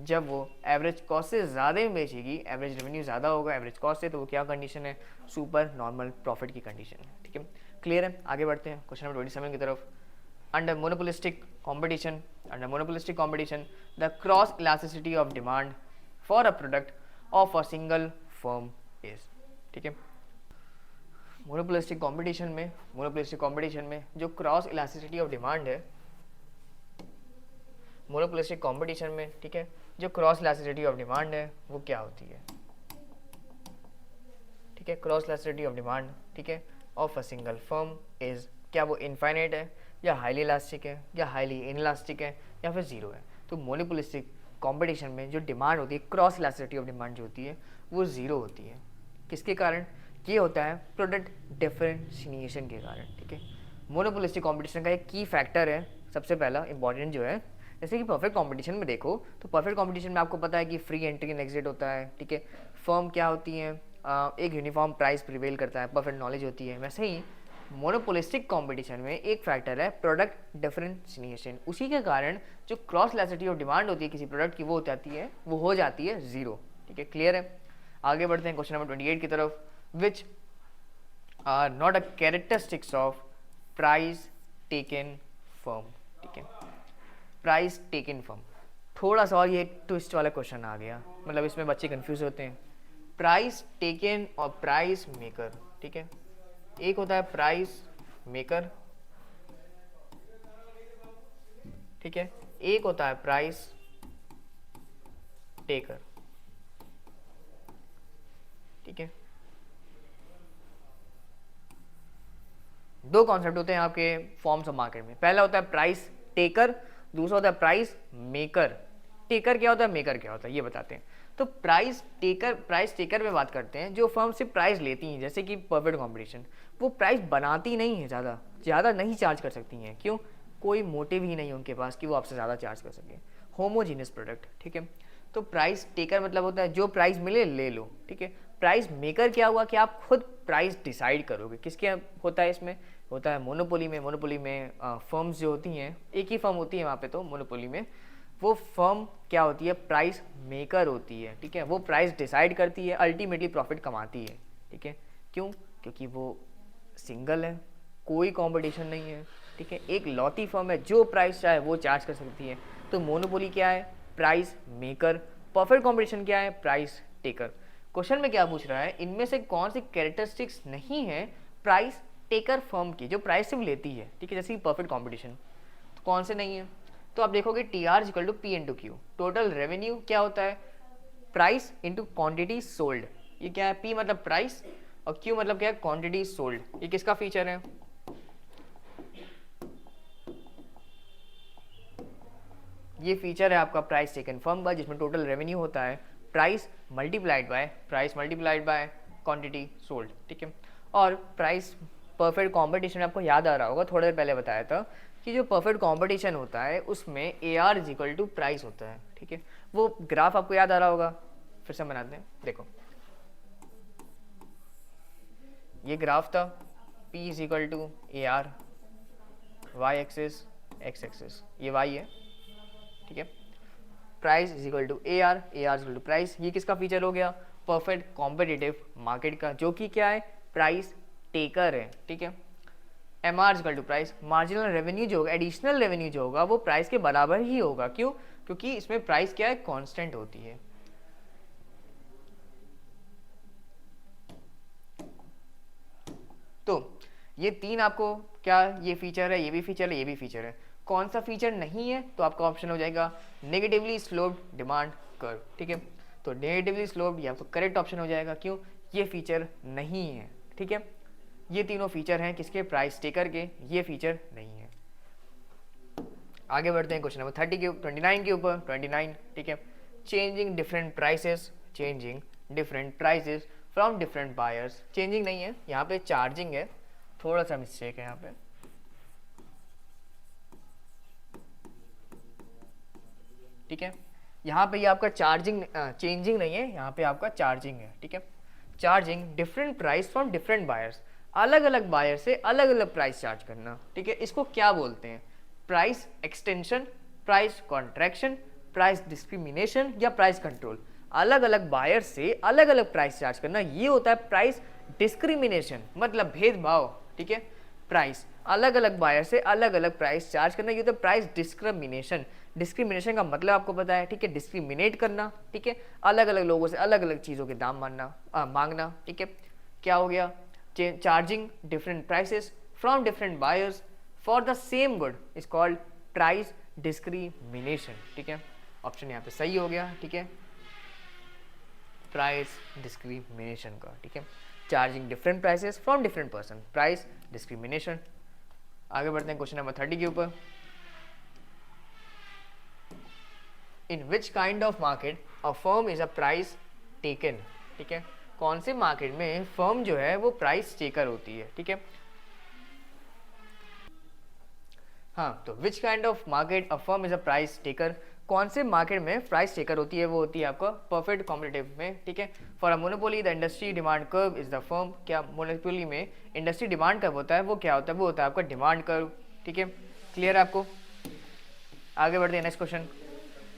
जब वो एवरेज कॉस्ट से ज़्यादा में बेचेगी, एवरेज रेवेन्यू ज़्यादा होगा एवरेज कॉस्ट से, तो वो क्या कंडीशन है, सुपर नॉर्मल प्रॉफिट की कंडीशन है। ठीक है, क्लियर है? आगे बढ़ते हैं क्वेश्चन नंबर 27 की तरफ। Under monopolistic competition the cross elasticity of demand for a product of a single firm is. ठीक है, मोनोपोलिस्टिक कॉम्पिटिशन में जो क्रॉस इलास्टिसिटी ऑफ डिमांड है, मोनोपोलिस्टिक कॉम्पिटिशन में, ठीक है, जो क्रॉस इलास्टिसिटी ऑफ डिमांड है वो क्या होती है। ठीक है, क्रॉस इलास्टिसिटी ऑफ डिमांड, ठीक है, of a single firm is, क्या वो इनफाइनाइट है या हाईली इलास्टिक है या हाईली इनइलास्टिक है या फिर जीरो है। तो मोनोपोलिस्टिक कॉम्पिटिशन में जो डिमांड होती है, क्रॉस इलास्टिसिटी ऑफ डिमांड जो होती है वो जीरो होती है। किसके कारण ये होता है, प्रोडक्ट डिफरेंशिएशन के कारण। ठीक है, मोनोपोलिस्टिक कॉम्पिटिशन का एक की फैक्टर है, सबसे पहला इंपॉर्टेंट जो है, जैसे कि परफेक्ट कंपटीशन में देखो तो परफेक्ट कंपटीशन में आपको पता है कि फ्री एंट्री एंड एग्जिट होता है। ठीक है, फर्म क्या होती है, एक यूनिफॉर्म प्राइस प्रिवेल करता है, परफेक्ट नॉलेज होती है। वैसे ही मोनोपोलिस्टिक कंपटीशन में एक फैक्टर है प्रोडक्ट डिफरेंशिएशन। उसी के कारण जो क्रॉस इलास्टिसिटी ऑफ डिमांड होती है किसी प्रोडक्ट की, वो हो जाती है जीरो। ठीक है, क्लियर है? आगे बढ़ते हैं क्वेश्चन नंबर 28 की तरफ। Which are not a characteristics of price taken firm. ठीक है, प्राइस टेकन फर्म, थोड़ा सा और ये ट्विस्ट वाला क्वेश्चन आ गया, मतलब इसमें बच्चे कंफ्यूज होते हैं। प्राइस टेकन और प्राइस मेकर, ठीक है, एक होता है प्राइस मेकर, ठीक है, एक होता है प्राइस टेकर, ठीक है। दो कॉन्सेप्ट होते हैं आपके फॉर्म्स ऑफ मार्केट में, पहला होता है प्राइस टेकर, दूसरा होता है प्राइस मेकर। टेकर क्या होता है, मेकर क्या होता है, ये बताते हैं। तो प्राइस टेकर में बात करते हैं जो फर्म से प्राइस लेती हैं, जैसे कि परफेक्ट कंपटीशन, वो प्राइस बनाती नहीं है, ज़्यादा नहीं चार्ज कर सकती हैं। क्यों? कोई मोटिव ही नहीं है उनके पास कि वो आपसे ज़्यादा चार्ज कर सके, होमोजीनियस प्रोडक्ट, ठीक है। तो प्राइस टेकर मतलब होता है जो प्राइस मिले ले लो, ठीक है। प्राइस मेकर क्या हुआ कि आप खुद प्राइस डिसाइड करोगे। किसके होता है इसमें? होता है मोनोपोली में। मोनोपोली में फर्म्स जो होती हैं, एक ही फर्म होती है वहाँ पे, तो मोनोपोली में वो फर्म क्या होती है, प्राइस मेकर होती है, ठीक है। वो प्राइस डिसाइड करती है, अल्टीमेटली प्रॉफिट कमाती है, ठीक है। क्यों? क्योंकि वो सिंगल है, कोई कंपटीशन नहीं है, ठीक है। एक लौती फर्म है, जो प्राइस चाहे वो चार्ज कर सकती है। तो मोनोपोली क्या है? Price maker. परफेक्ट कंपटीशन क्या है? Price taker. क्वेश्चन में क्या पूछ रहा है, इनमें से कौन सी कैरेक्टरिस्टिक्स नहीं है प्राइस टेकर फर्म की, जो प्राइस सिर्फ लेती है, ठीक है, जैसे परफेक्ट कंपटीशन। तो कौन से नहीं है? तो आप देखोगे TR equal to P into Q. Total revenue क्या होता है? Price into quantity sold. ये क्या है? P मतलब प्राइस और Q मतलब क्या है? Quantity sold. ये किसका फीचर है? ये फीचर है आपका प्राइस टेकन फर्म का, जिसमें टोटल रेवेन्यू होता है price multiplied by quantity sold, ठीक है। और प्राइस परफेक्ट कंपटीशन आपको याद आ रहा होगा, थोड़ी देर पहले बताया था कि जो परफेक्ट कंपटीशन होता है उसमें AR is equal to price होता है, ठीक है। वो ग्राफ आपको याद आ रहा होगा, फिर से बनाते हैं। देखो ये ग्राफ था, P is equal to AR, Y axis X axis, ये Y है, ठीक है। Price is equal to AR is equal to price. ये किसका फीचर हो गया? परफेक्ट कॉम्पिटिटिव मार्केट का, जो कि क्या है? प्राइस टेकर है, ठीक है। MR is equal to price. Marginal revenue जो होगा, एडिशनल रेवेन्यू जो होगा, वो प्राइस के बराबर ही होगा। क्यों? क्योंकि इसमें प्राइस क्या है? कांस्टेंट होती है। तो ये तीन आपको क्या, ये फीचर है, ये भी फीचर है, ये भी फीचर है। कौन सा फीचर नहीं है? तो आपका ऑप्शन हो जाएगा नेगेटिवली स्लोप्ड डिमांड कर्व, ठीक है। तो नेगेटिवली स्लोप्ड ये आपका करेक्ट ऑप्शन हो जाएगा। क्यों? ये फीचर नहीं है, ठीक है। ये तीनों फीचर हैं किसके? प्राइस टेकर के, ये फीचर नहीं है। आगे बढ़ते हैं क्वेश्चन नंबर 29 के ऊपर। 29, ठीक है। Changing different prices from different buyers. Changing नहीं है यहाँ पे, चार्जिंग है, थोड़ा सा मिस्टेक है यहाँ पे, ठीक है। यहाँ पे ये आपका चेंजिंग नहीं है, यहाँ पे आपका चार्जिंग है, ठीक है। Charging different price from different buyers, अलग अलग बायर से अलग अलग प्राइस चार्ज करना, ठीक है। इसको क्या बोलते हैं? Price extension, price contraction, price discrimination या प्राइस कंट्रोल। अलग अलग बायर से अलग अलग प्राइस चार्ज करना, ये होता है प्राइस डिस्क्रिमिनेशन, मतलब भेदभाव, ठीक है। प्राइस अलग अलग बायर से अलग अलग प्राइस चार्ज करना, ये होता है प्राइस डिस्क्रिमिनेशन। डिस्क्रिमिनेशन का मतलब आपको पता है, ठीक है, डिस्क्रिमिनेट करना, ठीक है, अलग अलग लोगों से अलग अलग चीज़ों के दाम मांगना, ठीक है। क्या हो गया? Charging different prices from different buyers for the same good is called price discrimination, ठीक है। ऑप्शन यहाँ पे सही हो गया, ठीक है, प्राइस डिस्क्रिमिनेशन का, ठीक है। Charging different prices from different person, price discrimination. आगे बढ़ते हैं क्वेश्चन नंबर 30 के ऊपर। In which kind of market a firm is a price taken, ठीक है। कौन से मार्केट में फर्म जो है वो प्राइस टेकर होती है, ठीक है। हाँ, तो विच kind of market a firm is a price taker, कौन से मार्केट में प्राइस टेकर होती है? वो होती है आपका परफेक्ट कॉम्पिटिटिव में, ठीक है। For a monopoly the industry demand curve is the firm. क्या मोनोपोली में इंडस्ट्री डिमांड कर्व होता है? वो क्या होता है? वो होता है आपका डिमांड कर्व, ठीक है। क्लियर है आपको? आगे बढ़ते हैं next question.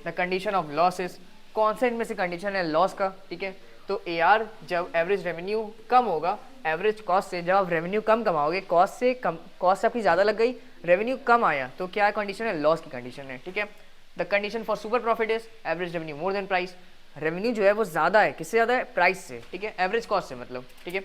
The condition of losses, कौन से इनमें से कंडीशन है लॉस का, ठीक है। तो AR जब एवरेज रेवेन्यू कम होगा एवरेज कॉस्ट से, जब आप रेवेन्यू कम कमाओगे, कॉस्ट आपकी ज़्यादा लग गई, रेवेन्यू कम आया, तो क्या कंडीशन है? लॉस की कंडीशन है, ठीक है। The condition for super profit is average revenue more than price. Revenue जो है वो ज़्यादा है, किससे ज़्यादा है? प्राइस से, ठीक है, एवरेज कॉस्ट से मतलब, ठीक है।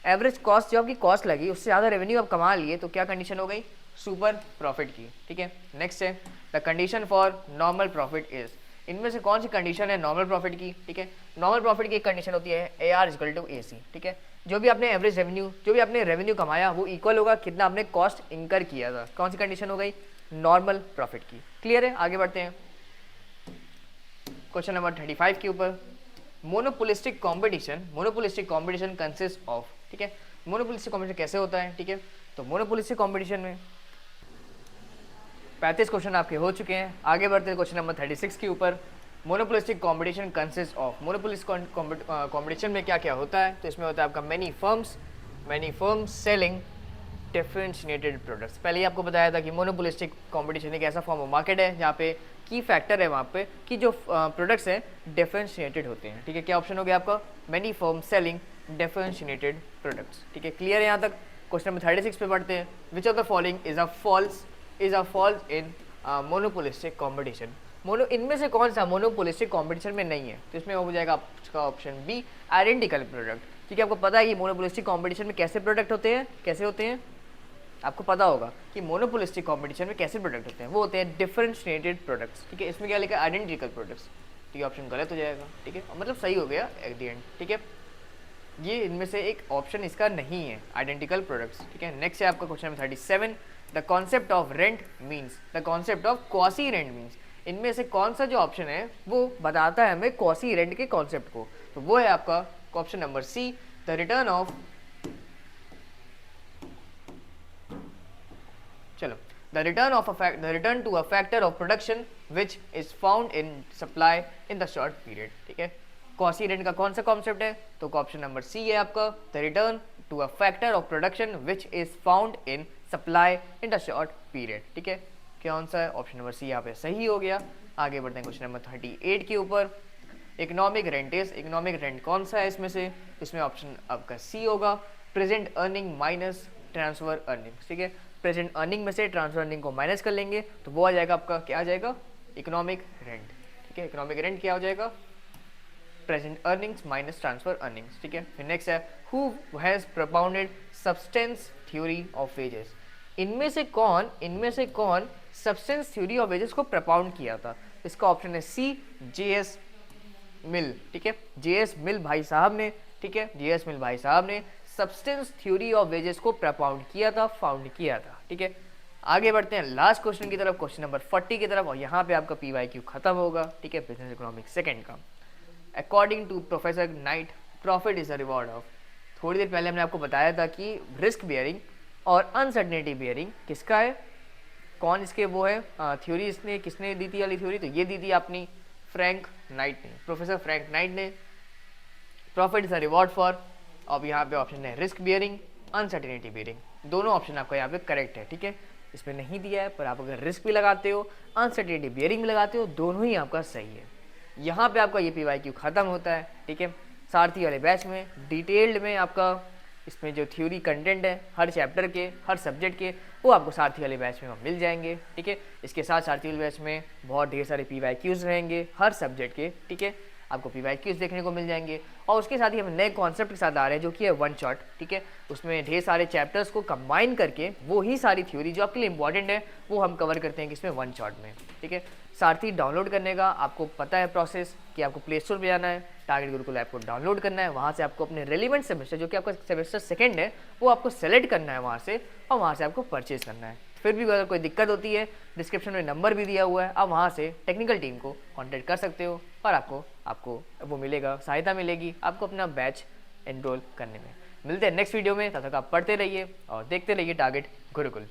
एवरेज कॉस्ट जो आपकी कॉस्ट लगी उससे ज़्यादा रेवेन्यू आप कमा लिए, तो क्या कंडीशन हो गई? सुपर प्रॉफिट की, ठीक है। नेक्स्ट है the condition for normal profit is, इनमें से कौन सी कंडीशन है नॉर्मल प्रॉफिट की, ठीक है। नॉर्मल प्रॉफिट की एक कंडीशन होती है ए आर इक्वल टू ए सी, ठीक है। जो भी आपने एवरेज रेवेन्यू, जो भी आपने रेवेन्यू कमाया वो इक्वल होगा कितना आपने कॉस्ट इंकर किया था। कौन सी कंडीशन हो गई, नॉर्मल प्रॉफिट की। क्लियर है, आगे बढ़ते हैं क्वेश्चन नंबर 35 के ऊपर। मोनोपोलिस्टिक कंपटीशन कंसिस्ट ऑफ, ठीक है। मोनोपोलिस्टिक कंपटीशन कैसे होता है, ठीक है। तो मोनोपोलिस्टिक कंपटीशन में 35 क्वेश्चन आपके हो चुके हैं। आगे बढ़ते हैं क्वेश्चन नंबर 36 के ऊपर। Monopolistic competition consist of, monopolistic competition में क्या क्या होता है, तो इसमें होता है आपका many firms selling differentiated products. पहले ही आपको बताया था कि मोनोपोलिस्टिक कंपटीशन एक ऐसा फॉर्म ऑफ मार्केट है जहाँ पे की फैक्टर है वहाँ पे कि जो प्रोडक्ट्स हैं डिफरेंशिएटेड होते हैं, ठीक है। क्या ऑप्शन हो गया आपका, many firm selling differentiated products, ठीक है। क्लियर है यहाँ तक। क्वेश्चन नंबर 36 पे पढ़ते हैं। विच of the following is a falls in monopolistic competition. इनमें से कौन सा मोनोपोलिस्टिक कंपटीशन में नहीं है, तो इसमें हो जाएगा आपका ऑप्शन बी, आइडेंटिकल प्रोडक्ट। ठीक है, आपको पता है कि मोनोपोलिस्टिक कंपटीशन में कैसे प्रोडक्ट होते हैं, कैसे होते हैं, आपको पता होगा कि मोनोपोलिस्टिक कंपटीशन में कैसे प्रोडक्ट होते हैं, वो होते हैं डिफरेंशिएटेड प्रोडक्ट्स, ठीक है। इसमें क्या लिखा है, आइडेंटिकल प्रोडक्ट्स, ठीक है। ऑप्शन गलत हो जाएगा, ठीक है, मतलब सही हो गया एट द एंड, ठीक है। ये इनमें से एक ऑप्शन इसका नहीं है, आइडेंटिकल प्रोडक्ट्स, ठीक है। नेक्स्ट है आपका question number 37। The concept of rent means, the concept of quasi rent means. इनमें से कौन सा जो ऑप्शन है वो बताता है हमें क्वासी रेंट के कॉन्सेप्ट को, तो वो है आपका option number C, the return of, चलो, the return to a factor of production which is found in supply in the short period, ठीक है। कॉसी रेंट का कौन सा कॉन्सेप्ट है, तो ऑप्शन नंबर सी है आपका, the return to a factor of production which is found in supply in the short period, ठीक है। कौन सा है, ऑप्शन नंबर सी यहाँ पे सही हो गया। आगे बढ़ते हैं क्वेश्चन नंबर 38 के ऊपर। इकोनॉमिक रेंट कौन सा है इसमें से, इसमें ऑप्शन आपका सी होगा, present earning minus transfer earning, ठीक है। प्रेजेंट अर्निंग में से ट्रांसफर अर्निंग को माइनस कर लेंगे तो वो आ जाएगा आपका, क्या आ जाएगा, इकोनॉमिक रेंट, ठीक है। इकोनॉमिक रेंट क्या हो जाएगा, present earnings minus transfer earnings, ठीक है। फिर नेक्स्ट है, who has propounded substance theory of wages. इनमें से कौन सब्सटेंस थ्योरी ऑफ वेजेस को प्रोपाउंड किया था, इसका ऑप्शन है सी, जे.एस. मिल, ठीक है। जे.एस. मिल भाई साहब ने, ठीक है, जे.एस. मिल भाई साहब ने सब्सटेंस थ्योरी ऑफ वेजेस को प्रोपाउंड किया था, फाउंड किया था, ठीक है। आगे बढ़ते हैं लास्ट क्वेश्चन की तरफ, क्वेश्चन नंबर 40 की तरफ, और यहाँ पे आपका PYQ खत्म होगा, ठीक है, बिजनेस इकोनॉमिक्स सेकंड का। According to professor Knight, profit is a reward of. थोड़ी देर पहले हमने आपको बताया था कि रिस्क बियरिंग और अनसर्टेनिटी बियरिंग किसका है, कौन इसके वो है थ्योरी, इसने किसने दी थी वाली थ्योरी, तो ये दी थी अपनी फ्रैंक नाइट ने, प्रोफेसर फ्रैंक नाइट ने। Profit is a reward for, अब यहाँ पे ऑप्शन है रिस्क बियरिंग, अनसर्टेनिटी बियरिंग, दोनों ऑप्शन आपका यहाँ पे करेक्ट है, ठीक है। इसमें नहीं दिया है, पर आप अगर रिस्क भी लगाते हो, अनसर्टेनिटी बियरिंग भी लगाते हो, दोनों ही आपका सही है। यहाँ पे आपका ये PYQ खत्म होता है, ठीक है। सारथी वाले बैच में डिटेल्ड में आपका इसमें जो थ्योरी कंटेंट है हर चैप्टर के, हर सब्जेक्ट के, वो आपको सारथी वाले बैच में मिल जाएंगे, ठीक है। इसके साथ सारथी वाले बैच में बहुत ढेर सारे PYQs रहेंगे हर सब्जेक्ट के, ठीक है। आपको PYQs देखने को मिल जाएंगे, और उसके साथ ही हम नए कॉन्सेप्ट के साथ आ रहे हैं जो कि है वन शॉट, ठीक है। उसमें ढेर सारे चैप्टर्स को कंबाइन करके वो ही सारी थ्योरी जो आपके लिए इंपॉर्टेंट है वो हम कवर करते हैं किसमें, वन शॉट में, ठीक है। सारथी डाउनलोड करने का आपको पता है प्रोसेस कि आपको प्ले स्टोर पर जाना है, टारगेट गुरुकुल ऐप को डाउनलोड करना है, वहाँ से आपको अपने रेलिवेंट सेमेस्टर जो कि आपका सेमेस्टर सेकेंड है वो आपको सेलेक्ट करना है वहाँ से, और वहाँ से आपको परचेज करना है। फिर भी अगर कोई दिक्कत होती है, डिस्क्रिप्शन में नंबर भी दिया हुआ है, आप वहाँ से टेक्निकल टीम को कांटेक्ट कर सकते हो, और आपको वो मिलेगा, सहायता मिलेगी आपको अपना बैच एनरोल करने में। मिलते हैं नेक्स्ट वीडियो में, तब तक आप पढ़ते रहिए और देखते रहिए टारगेट गुरुकुल।